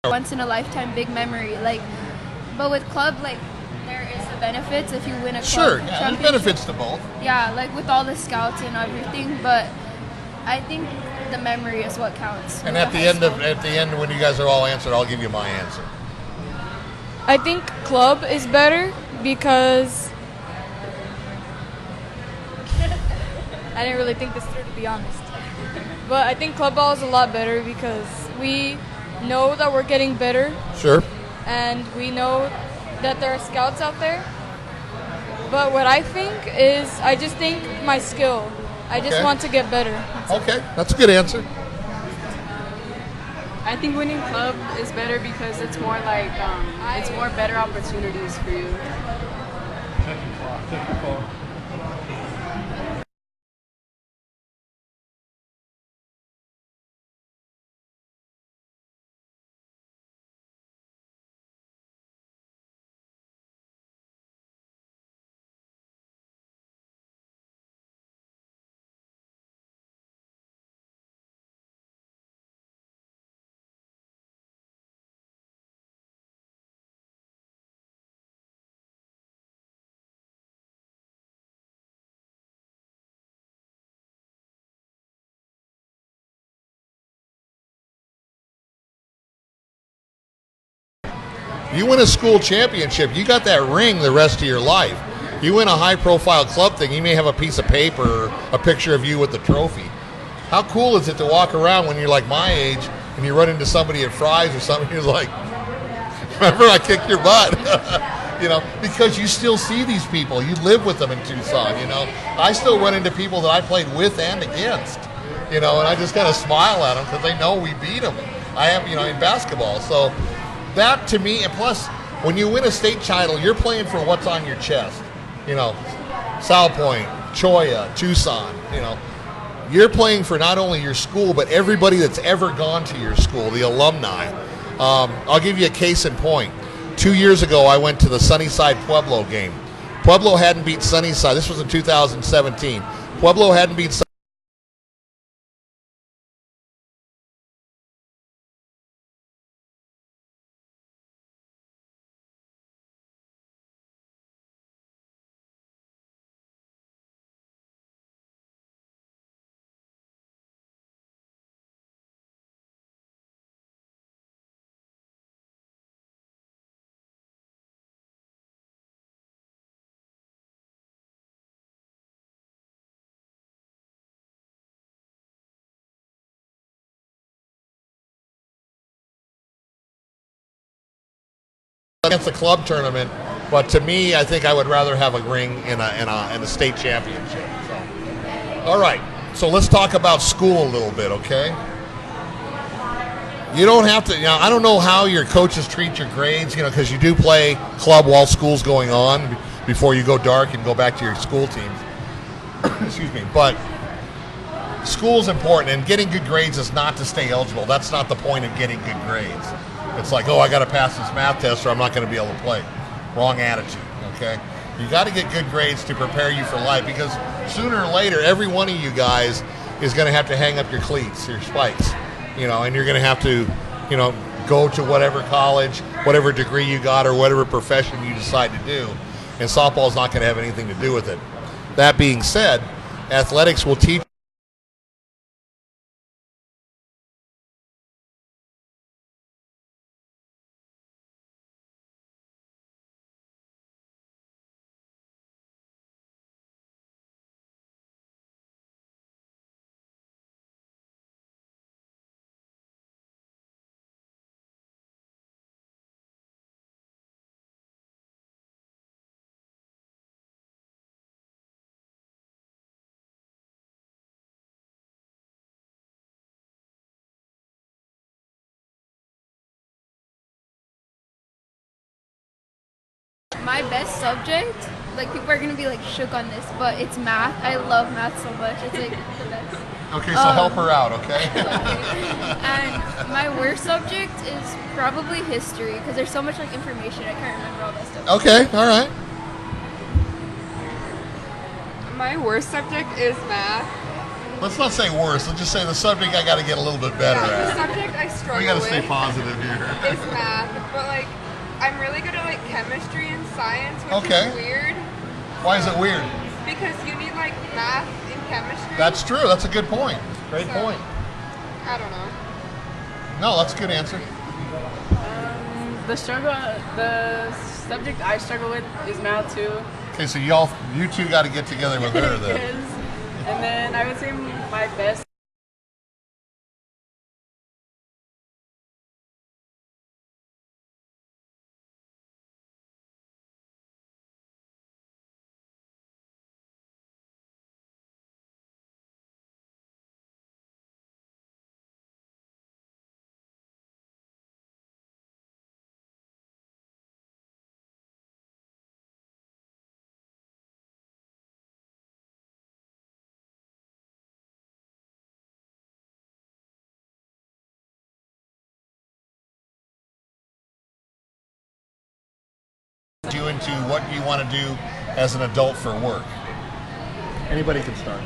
Once in a lifetime big memory, like, but with club, like there is the benefits if you win a club
Sure, yeah, there's
championship.
benefits to both.
Yeah, like with all the scouts and everything, but I think the memory is what counts.
And at the end, when you guys are all answered, I'll give you my answer.
I think club is better because I didn't really think this through, to be honest. But I think club ball is a lot better because we know that we're getting better.
Sure.
And we know that there are scouts out there. But what I think is, I just think my skill. I just
Okay.
want to get better.
Okay, that's a good answer.
I think winning club is better because it's more like it's more better opportunities for you.
You win a school championship, you got that ring the rest of your life. You win a high-profile club thing, you may have a piece of paper or a picture of you with the trophy. How cool is it to walk around when you're like my age and you run into somebody at Fry's or something who's like, remember I kicked your butt? You know, because you still see these people. You live with them in Tucson, you know. I still run into people that I played with and against, you know, and I just kind of smile at them because they know we beat them. I am, in basketball. So that to me, and plus, when you win a state title, you're playing for what's on your chest. South Point, Choya, Tucson, You're playing for not only your school, but everybody that's ever gone to your school, the alumni. I'll give you a case in point. 2 years ago, I went to the Sunnyside Pueblo game. Pueblo hadn't beat Sunnyside. This was in 2017. Pueblo hadn't beat against the club tournament, but to me, I think I would rather have a ring in a state championship. So. All right, so let's talk about school a little bit, okay? You don't have to. I don't know how your coaches treat your grades, because you do play club while school's going on before you go dark and go back to your school teams. Excuse me, but school's important, and getting good grades is not to stay eligible. That's not the point of getting good grades. It's like, I got to pass this math test or I'm not going to be able to play. Wrong attitude, okay? You got to get good grades to prepare you for life, because sooner or later, every one of you guys is going to have to hang up your cleats, your spikes, and you're going to have to, go to whatever college, whatever degree you got, or whatever profession you decide to do, and softball is not going to have anything to do with it. That being said, athletics will teach
My best subject, people are gonna be shook on this, but it's math. I love math so much. It's the best.
Okay, so help her out, okay?
And my worst subject is probably history, because there's so much information. I can't remember all that stuff.
Okay, all right.
My worst subject is math.
Let's not say worse. Let's just say the subject I got to get a little bit better
The
at.
subject I struggle
We got to
with
stay positive here.
is math, but I'm really good at chemistry and science, which
Okay.
is weird.
Why is it weird?
Because you need math in chemistry.
That's true. That's a good point. Great point.
I don't know.
No, that's a good answer.
The subject I struggle with is math too.
Okay, so you two got to get together with her then.
And then I would say my best.
You into what you want to do as an adult for work? Anybody can start.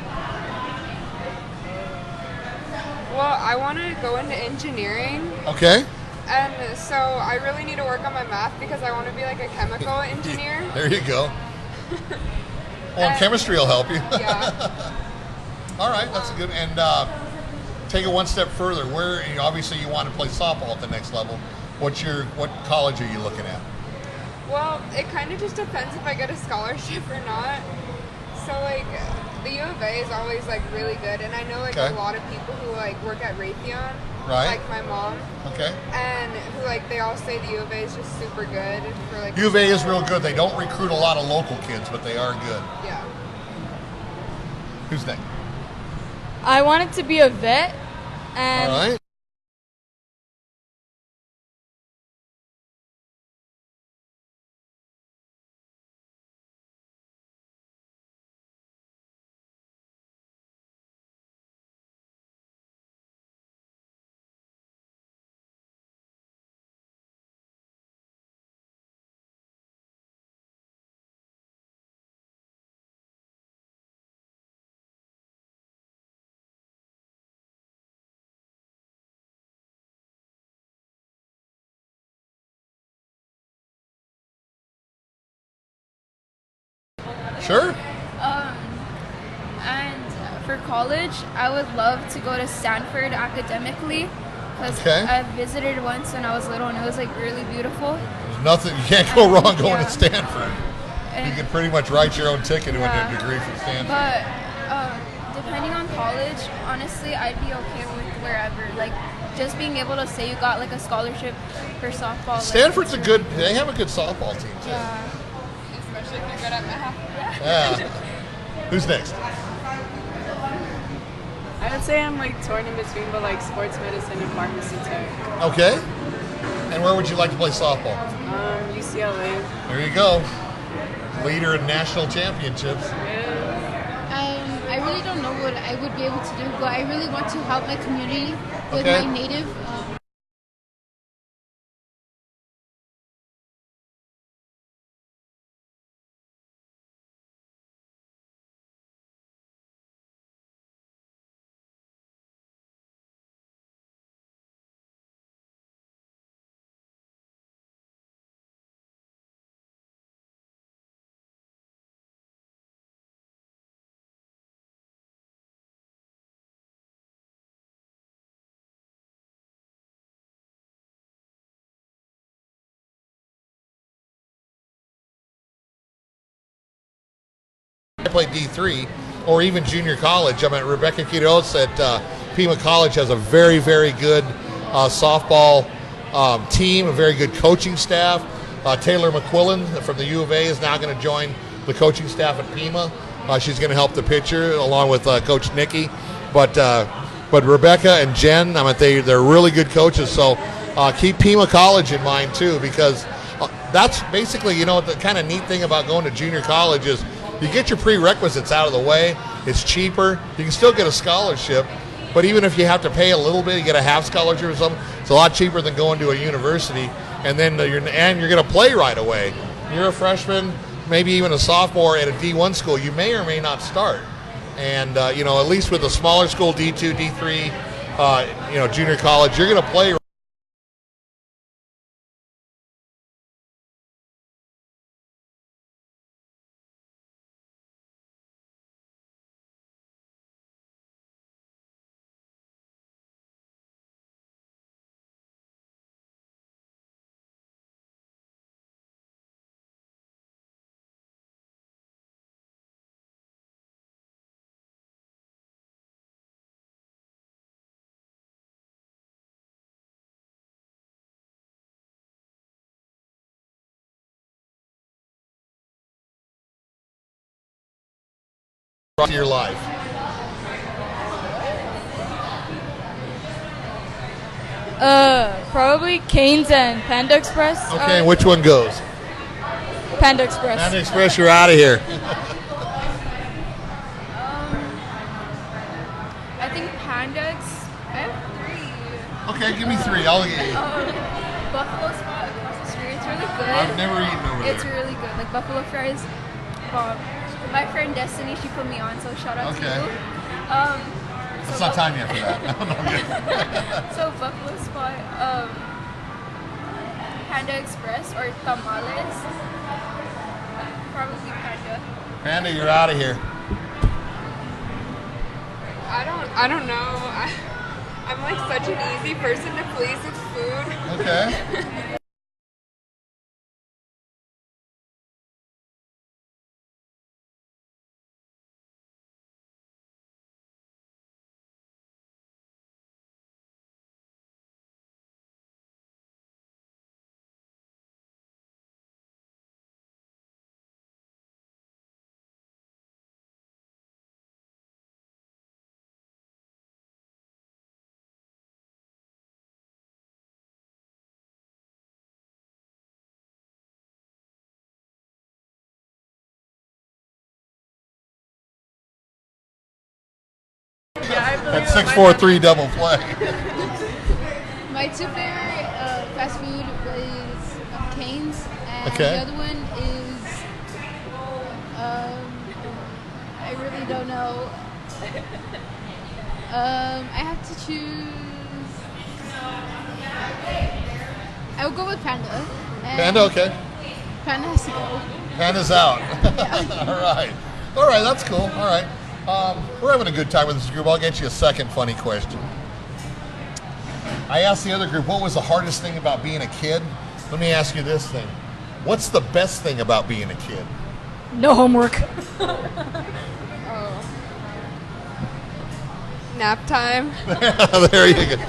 Well, I want to go into engineering.
Okay.
And so I really need to work on my math because I want to be a chemical engineer.
There you go. Well, chemistry will help you.
Yeah.
All right, that's a good. And take it one step further. Where obviously you want to play softball at the next level. What college are you looking at?
Well, it kind of just depends if I get a scholarship or not. So the U of A is always really good, and I know
Okay.
a lot of people who work at Raytheon,
Right.
like my mom,
Okay.
and who they all say the U of A is just super good for
U of A is real good. They don't recruit a lot of local kids, but they are good.
Yeah.
Who's next?
I wanted to be a vet, and
All right. Sure.
And for college, I would love to go to Stanford academically because
Okay.
I visited once when I was little and it was like really beautiful.
There's nothing, you can't go wrong going
Yeah.
to Stanford. You
And,
can pretty much write your own ticket to
Yeah.
a degree from Stanford.
but depending on college, honestly, I'd be okay with wherever. Like just being able to say you got like a scholarship for softball. like,
Stanford's they have a good softball team too.
Yeah.
Especially if you're good at math.
Yeah. Who's next?
I would say I'm like torn in between, but like sports medicine and pharmacy tech.
Okay. And where would you like to play softball?
UCLA.
There you go. Leader in national championships.
I really don't know what I would be able to do, but I really want to help my community with
Okay.
my native.
I played D3 or even junior college. I mean, Rebecca Quiroz at Pima College has a very, very good softball team, a very good coaching staff. Taylor McQuillan from the U of A is now going to join the coaching staff at Pima. She's going to help the pitcher along with Coach Nikki. But Rebecca and Jen, I mean, they're really good coaches. So keep Pima College in mind too, because that's basically, you know, the kind of neat thing about going to junior college is you get your prerequisites out of the way. It's cheaper. You can still get a scholarship, but even if you have to pay a little bit, you get a half scholarship or something. It's a lot cheaper than going to a university, and then you're going to play right away. You're a freshman, maybe even a sophomore at a D1 school. You may or may not start, and you know, at least with a smaller school, D2, D3, you know, junior college, you're going to play. To your life.
Probably Canes and Panda Express.
Okay, and which one goes?
Panda Express.
Panda Express, you're out of here.
I think Pandex. I have 3.
Okay, give me 3. I'll get you.
Buffalo spot across the street. It's really good.
I've never eaten over
It's
there.
really good. Like buffalo fries. Bomb. My friend Destiny, she put me on, so shout out to
Okay.
you.
It's not time yet for that. No, no, I'm kidding.
So buffalo spot, Panda Express or tamales. Probably Panda.
Panda, you're out of here.
I don't know. I'm like such an easy person to please with food.
Okay. That 6-4-3 double play.
My 2 favorite fast food was Cane's, and
Okay.
the other one is I really don't know. I have to choose. I will go with Panda. And
Panda, okay.
Pan has to go.
Pan is out. All right, that's cool. All right. We're having a good time with this group. I'll get you a second funny question. I asked the other group, what was the hardest thing about being a kid? Let me ask you this thing. What's the best thing about being a kid?
No homework.
Nap time.
There you go.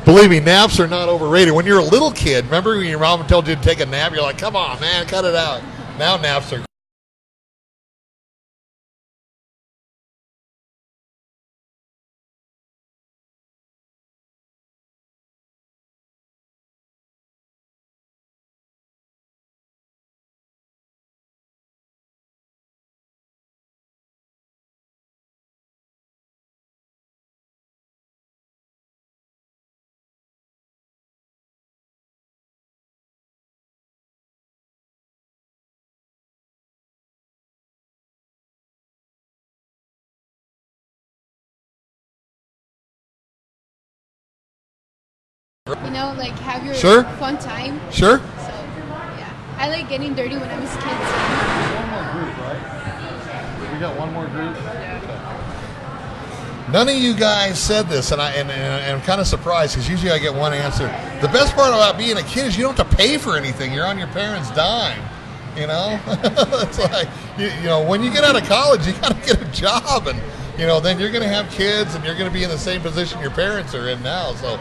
Believe me, naps are not overrated. When you're a little kid, remember when your mom told you to take a nap? You're like, come on, man, cut it out. Now naps are
You know, like have your
Sure.
fun time.
Sure.
So, yeah. I like getting dirty when I was a kid.
One more group, right? We got one more group? None of you guys said this, and I'm kind of surprised because usually I get one answer. The best part about being a kid is you don't have to pay for anything. You're on your parents' dime. You know, it's like you know when you get out of college, you got to get a job, and then you're going to have kids, and you're going to be in the same position your parents are in now. So,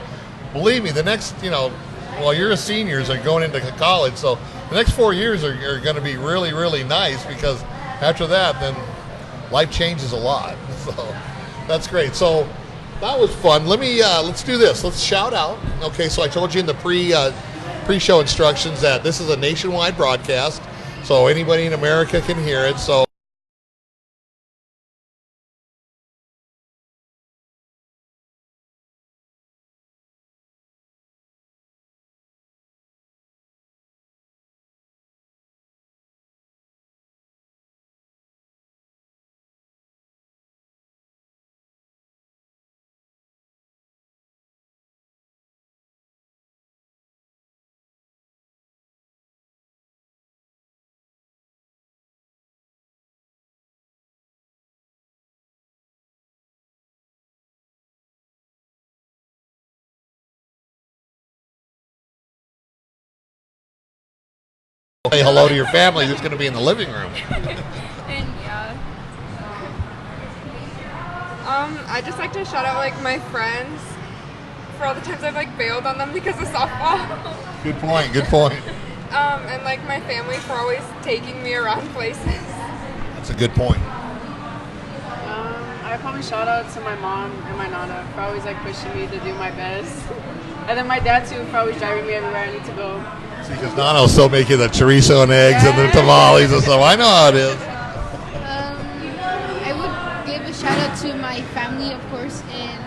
believe me, the next well, you're a seniors are going into college, so the next 4 years are going to be really, really nice because after that, then life changes a lot. So that's great. So that was fun. Let's do this. Let's shout out. Okay, so I told you in the pre-show instructions that this is a nationwide broadcast, so anybody in America can hear it. So say hello to your family who's going to be in the living room.
And yeah. I just like to shout out like my friends for all the times I've like bailed on them because of softball.
Good point. Good point.
And like my family for always taking me around places.
That's a good point.
I probably shout out to my mom and my nana for always like pushing me to do my best. And then my dad too for always driving me everywhere I need to go.
See, because Nano'll still make you the chorizo and eggs and the tamales and stuff. I know how it is.
I would give a shout out to my family, of course, and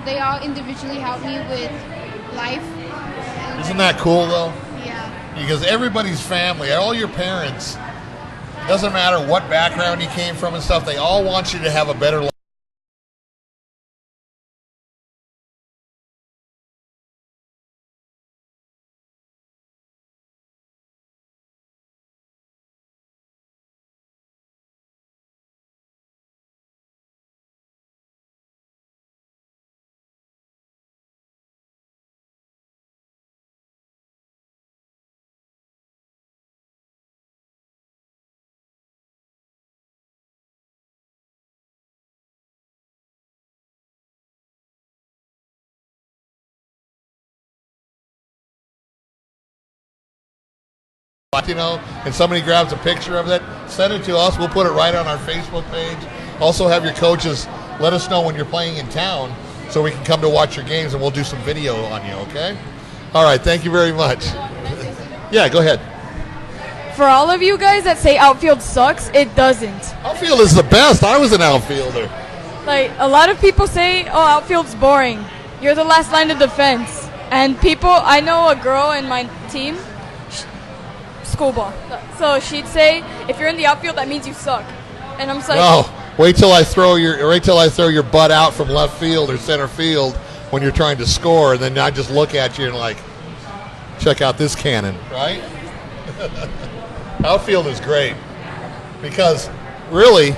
they all individually help me with life. And
Isn't that cool though?
Yeah.
Because everybody's family, all your parents, doesn't matter what background you came from and stuff, they all want you to have a better life. And somebody grabs a picture of it, send it to us. We'll put it right on our Facebook page. Also have your coaches let us know when you're playing in town so we can come to watch your games and we'll do some video on you, okay? All right, thank you very much. Yeah, go ahead.
For all of you guys that say outfield sucks, it doesn't.
Outfield is the best. I was an outfielder.
Like, a lot of people say, oh, outfield's boring. You're the last line of defense. And I know a girl in my team, schoolball. So she'd say, if you're in the outfield, that means you suck. And I'm just like,
no, wait till I throw your butt out from left field or center field when you're trying to score, and then I just look at you and like, check out this cannon, right? Outfield is great because really,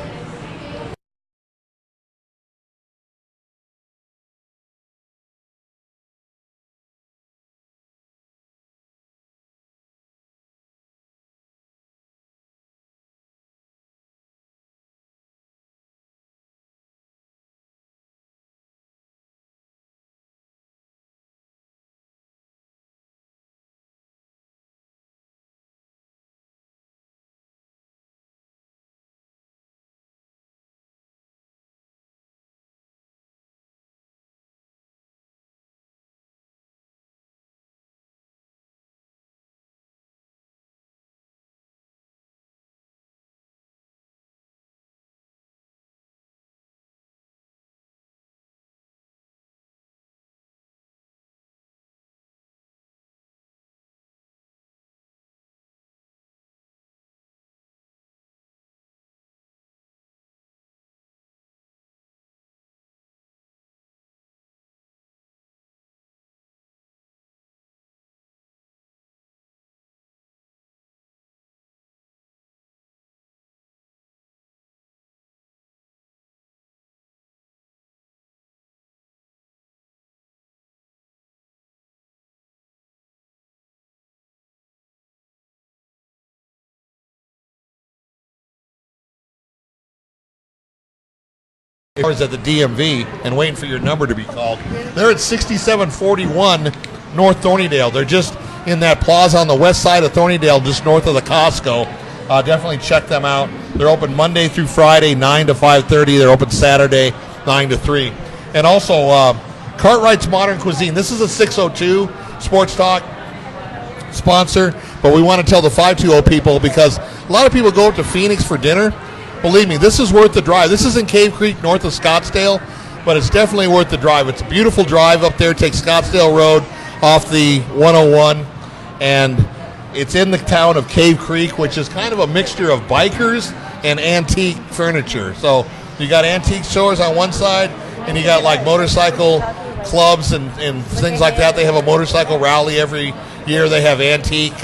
at the DMV and waiting for your number to be called. They're at 6741 North Thornydale. They're just in that plaza on the west side of Thornydale, just north of the Costco. Definitely check them out. They're open Monday through Friday, 9 to 5:30. They're open Saturday, 9 to 3. And also, Cartwright's Modern Cuisine. This is a 602 Sports Talk sponsor, but we want to tell the 520 people because a lot of people go up to Phoenix for dinner. Believe me, this is worth the drive. This is in Cave Creek, north of Scottsdale, but it's definitely worth the drive. It's a beautiful drive up there. Take Scottsdale Road off the 101, and it's in the town of Cave Creek, which is kind of a mixture of bikers and antique furniture. So you got antique stores on one side, and you got like motorcycle clubs and things like that. They have a motorcycle rally every year. They have antique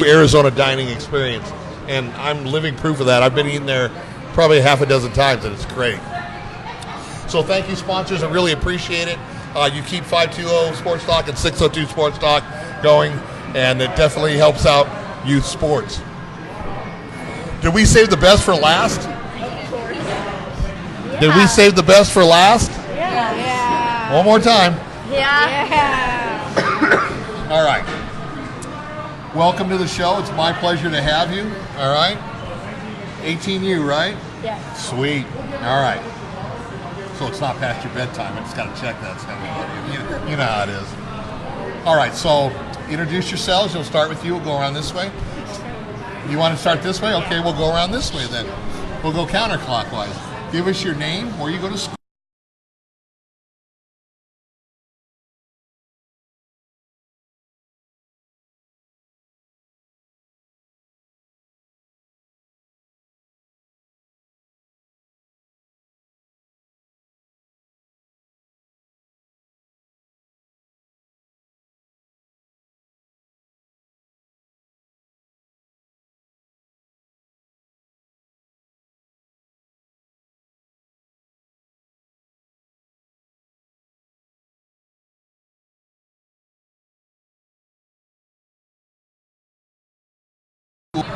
Arizona dining experience, and I'm living proof of that. I've been eating there probably half a dozen times, and it's great. So thank you, sponsors. I really appreciate it. You keep 520 Sports Talk and 602 Sports Talk going, and it definitely helps out youth sports. Did we save the best for last? Yeah. Did we save the best for last?
Yeah.
One more time.
Yeah.
All right. Welcome to the show. It's my pleasure to have you. All right. 18U, right?
Yeah.
Sweet. All right. So it's not past your bedtime. I just got to check that. So you know how it is. All right. So introduce yourselves. We'll start with you. We'll go around this way. You want to start this way? Okay, we'll go around this way then. We'll go counterclockwise. Give us your name, where you go to school.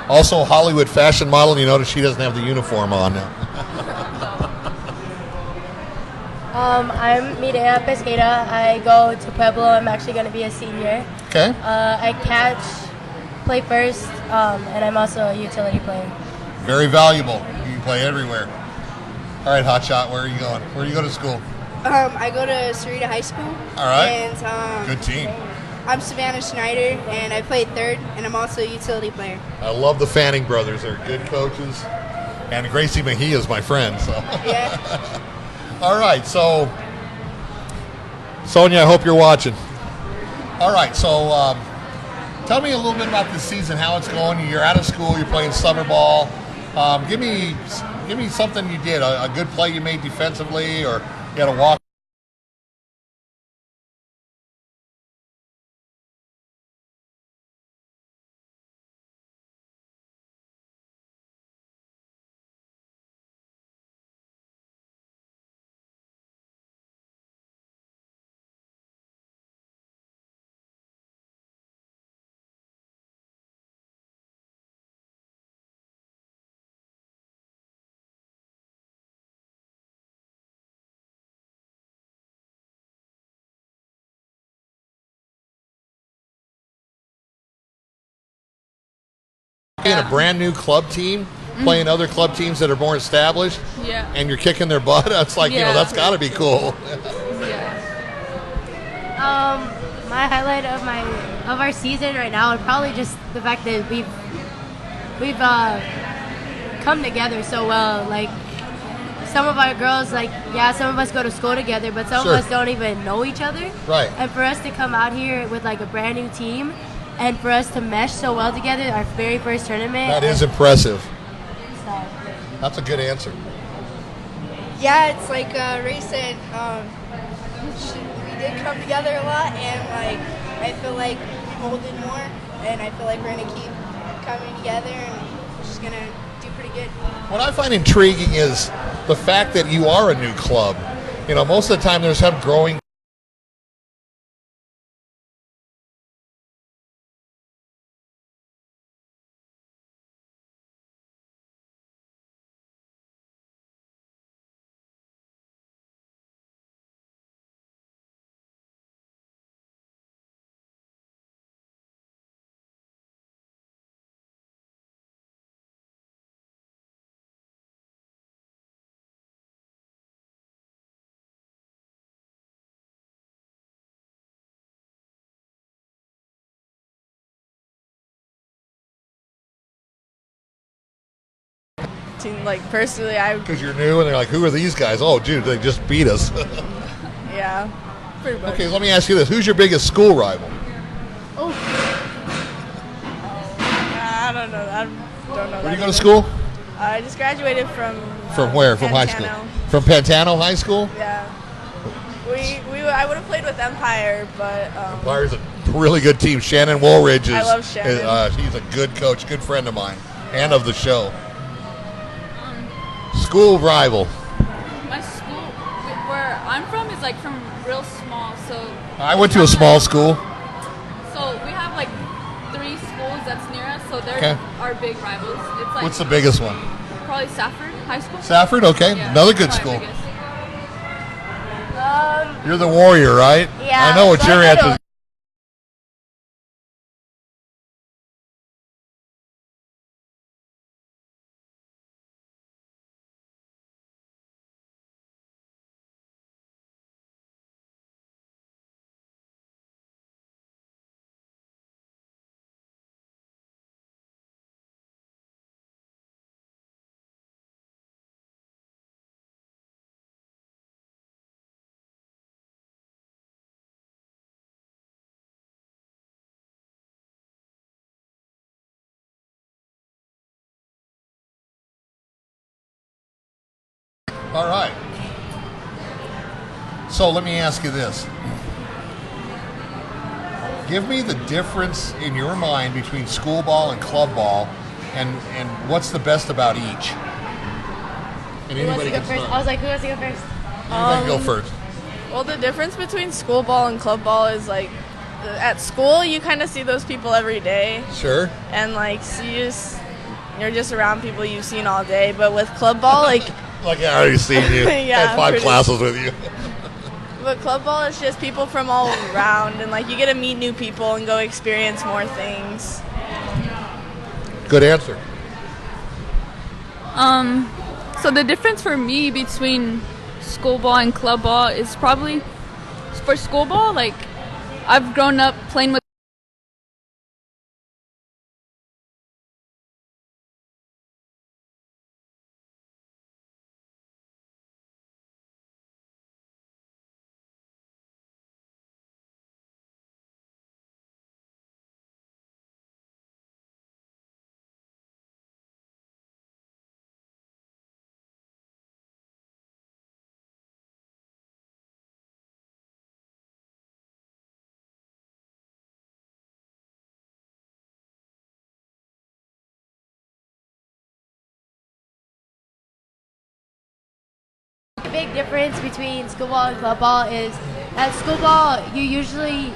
Also, Hollywood fashion model. You notice she doesn't have the uniform on now.
I'm Mireya Pesqueira. I go to Pueblo. I'm actually going to be a senior.
Okay.
I catch, play first, and I'm also a utility player.
Very valuable. can play everywhere. All right, Hotshot, where are you going? Where do you go to school?
I go to Sarita High School.
All right.
And
good team.
I'm Savannah Schneider, and I played third, and I'm also a utility player.
I love the Fanning brothers. They're good coaches. And Gracie Mejia is my friend. So.
Yeah.
All right, so Sonia, I hope you're watching. All right, so tell me a little bit about this season, how it's going. You're out of school, you're playing summer ball. Give me something you did, a good play you made defensively, or you had a walk. In a brand new club team, playing other club teams that are more established, and you're kicking their butt. It's like, that's got to be cool.
My highlight of our season right now is probably just the fact that we've come together so well. Like, some of our girls, some of us go to school together, but some of us don't even know each other.
Right.
And for us to come out here with a brand new team, and for us to mesh so well together, our very first tournament.
That is impressive.
So.
That's a good answer.
Yeah, it's like Ray said, we did come together a lot, and I feel like we molded more, and I feel like we're going to keep coming together, and we're just going to do pretty good.
What I find intriguing is the fact that you are a new club. Most of the time there's some growing.
Personally,
because you're new and they're like, who are these guys? Oh, dude, they just beat us.
Yeah, pretty much.
Okay, let me ask you this: who's your biggest school rival?
I don't know. I don't know.
Where do you go to school?
I just graduated from.
From where? From high school? From Pantano High School?
Yeah. I would have played with Empire, but.
Empire's a really good team. Shannon Woolridge is.
I love Shannon.
He's a good coach, good friend of mine, and of the show. School rival.
My school, where I'm from, is from real small. So
I went to a small school.
So we have 3 schools that's near us. So they're our big rivals. It's
What's the biggest one?
Probably Safford High School.
Safford, okay,
Yeah,
another good school.
biggest.
You're the Warrior, right?
Yeah.
I know what your answer is. All right. So let me ask you this. Give me the difference in your mind between school ball and club ball, and what's the best about each? And
Who wants
anybody
to go
can
first?
start.
I was like, who wants to go first?
Anybody go first.
Well, the difference between school ball and club ball is at school you kind of see those people every day.
Sure.
And you're just around people you've seen all day. But with club ball,
I already seen you.
Yeah,
Had 5
pretty-
classes with you.
But club ball is just people from all around, and you get to meet new people and go experience more things.
Good answer.
So the difference for me between school ball and club ball is probably for school ball, like I've grown up playing with
The big difference between school ball and club ball is at school ball, you usually,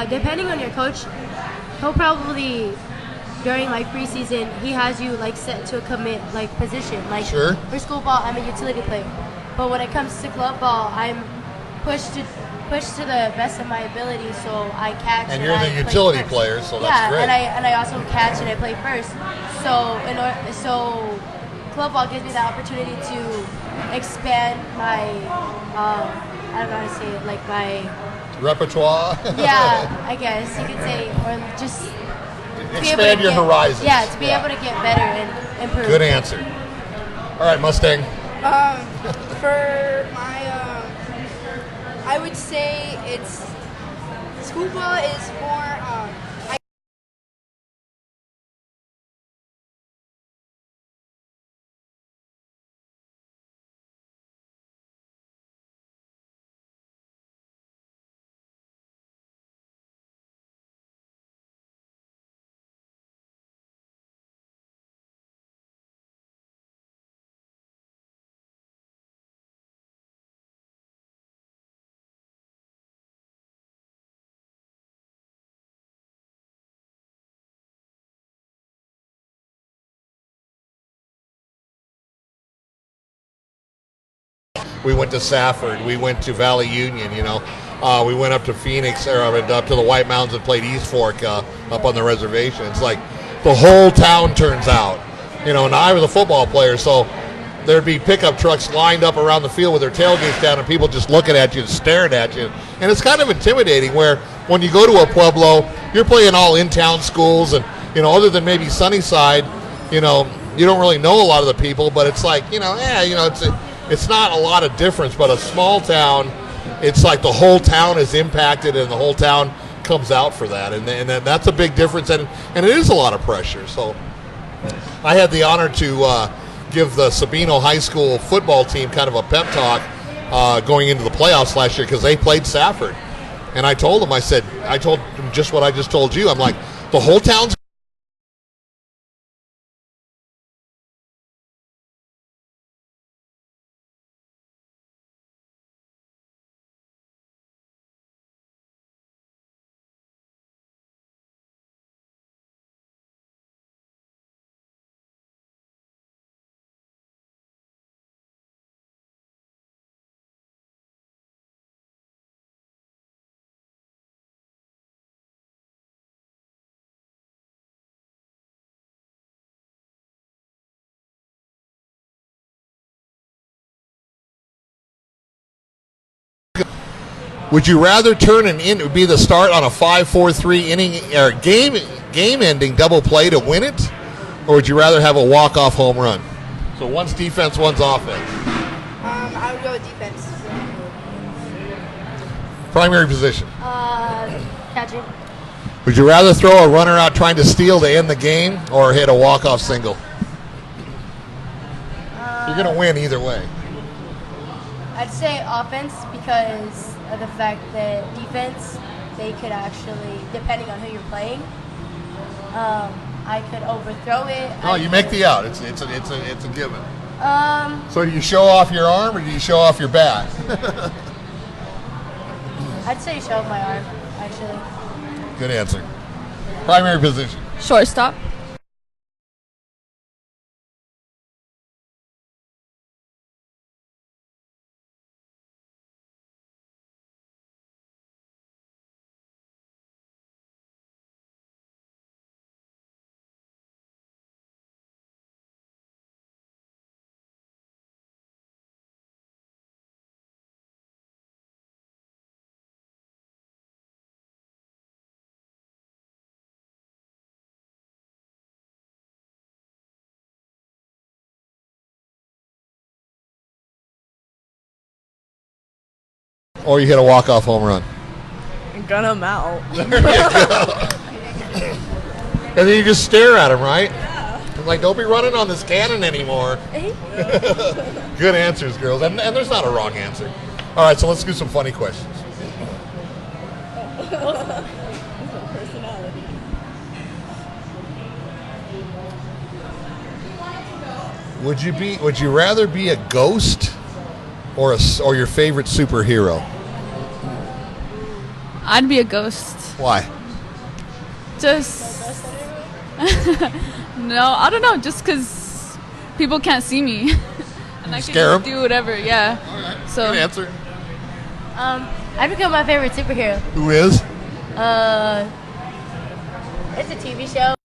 depending on your coach, he'll probably, during like preseason, he has you like set to a commit like position. Like
Sure.
for school ball, I'm a utility player, but when it comes to club ball, I'm pushed to the best of my ability, so I catch.
And you're
I
the
play
utility
first.
player, so that's
yeah,
great.
and I also catch and I play first. So club ball gives me the opportunity to expand my I don't know how to say it, like my
Repertoire.
yeah, I guess you could say, or just to be able
Expand
to
your
get-
horizons.
Yeah, to be able to get better and improve.
Good answer. All right, Mustang.
For my, I would say it's school ball is more.
We went to Safford. We went to Valley Union. We went up to Phoenix, or up to the White Mountains and played East Fork up on the reservation. It's like the whole town turns out. And I was a football player, so there'd be pickup trucks lined up around the field with their tailgates down, and people just looking at you and staring at you. And it's kind of intimidating. Where when you go to a Pueblo, you're playing all in-town schools, and other than maybe Sunnyside, you don't really know a lot of the people. But it's like it's not a lot of difference. But a small town, it's like the whole town is impacted, and the whole town comes out for that, and that's a big difference, and it is a lot of pressure. So I had the honor to give the Sabino High School football team kind of a pep talk going into the playoffs last year because they played Safford, and I told them, I told them just what I just told you. I'm like, the whole town's Would you rather turn be the start on a 5-4-3 inning or game-ending double play to win it, or would you rather have a walk-off home run? So one's defense, one's offense.
I would go with defense.
Primary position.
Catching.
Would you rather throw a runner out trying to steal to end the game, or hit a walk-off single? You're going to win either way.
I'd say offense because of the fact that defense, they could actually, depending on who you're playing, I could overthrow it.
Oh, you make the out. It's a given.
So
do you show off your arm or do you show off your bat?
I'd say show my arm, actually.
Good answer. Primary position.
shortstop.
Or you hit a walk-off home run.
Gun him out.
And then you just stare at him, right? I'm like, don't be running on this cannon anymore. Good answers, girls. And there's not a wrong answer. All right, so let's do some funny questions.
Personality.
Would you rather be a ghost or your favorite superhero?
I'd be a ghost.
Why?
Just no, I don't know. Just because people can't see me, and I can
Scare 'em?
just do whatever. Yeah. So
Good answer.
I'd become my favorite superhero.
Who is?
It's a TV show.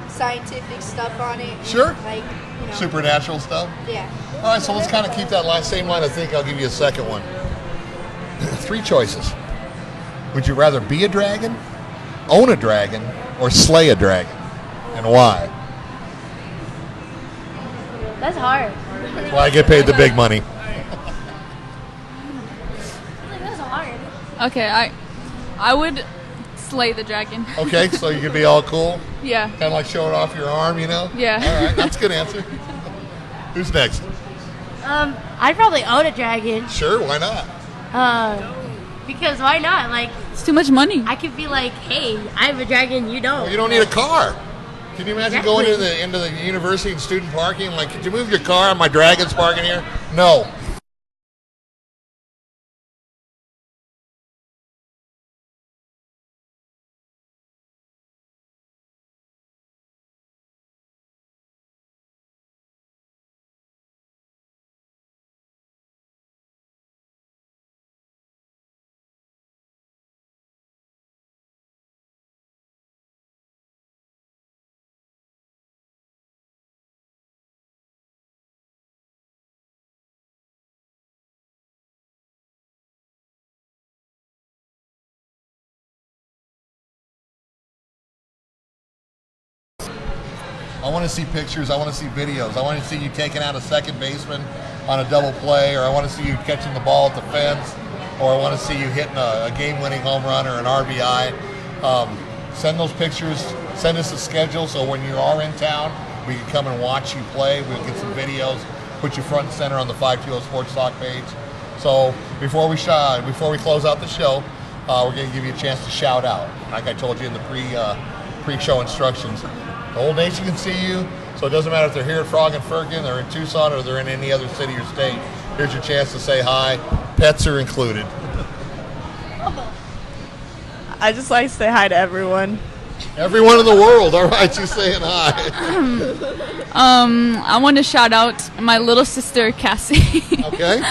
Scientific stuff on it.
Sure.
Like,
Supernatural stuff?
Yeah.
All right, so let's kind of keep that same line of thinking. I'll give you a second one. 3 choices. Would you rather be a dragon, own a dragon, or slay a dragon? And why?
That's hard.
That's why I get paid the big money.
That's hard.
okay, I would slay the dragon.
Okay, so you could be all cool?
Yeah.
Kind of like showing off your arm, you know?
Yeah.
All right, that's a good answer. Who's next?
I'd probably own a dragon.
Sure, why not?
Because why not? Like,
it's too much money.
I could be like, hey, I have a dragon, you don't.
Well, you don't need a car. Can you imagine
Exactly.
going into the university and student parking? Like, could you move your car? My dragon's parking here. No. I want to see pictures. I want to see videos. I want to see you taking out a second baseman on a double play, or I want to see you catching the ball at the fence, or I want to see you hitting a game-winning home run or an RBI. Send those pictures. Send us a schedule so when you are in town, we can come and watch you play. We'll get some videos, put you front and center on the 520 Sports Talk page. So before we close out the show, we're going to give you a chance to shout out. Like I told you in the pre-show instructions, the whole nation can see you, so it doesn't matter if they're here at Frog and Firkin, they're in Tucson, or they're in any other city or state. Here's your chance to say hi. Pets are included.
I just like to say hi to everyone.
Everyone in the world. All right, you saying hi.
I want to shout out my little sister Cassie.
Okay.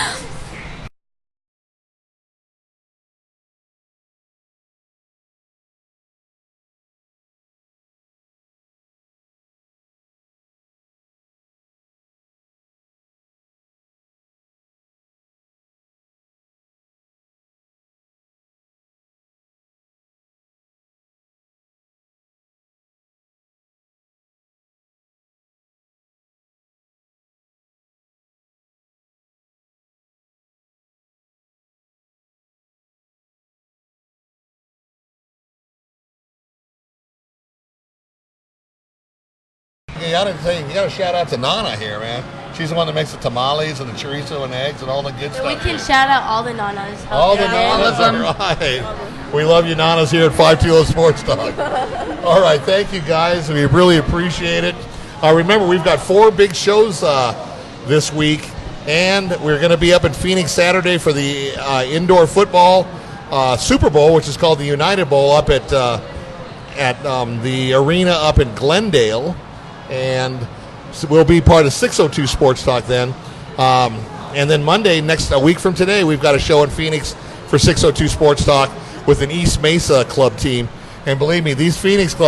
Yeah, you got to shout out to Nana here, man. She's the one that makes the tamales and the chorizo and eggs and all the good
We
stuff.
can shout out all the nanas.
All the Nanas, all right. We love you, Nanas, here at 520 Sports Talk. All right, thank you, guys. We really appreciate it. Remember, we've got 4 big shows this week, and we're going to be up in Phoenix Saturday for the indoor football Super Bowl, which is called the United Bowl, up at at the arena up in Glendale, and so we'll be part of 602 Sports Talk then. And then Monday, a week from today, we've got a show in Phoenix for 602 Sports Talk with an East Mesa club team. And believe me, these Phoenix clubs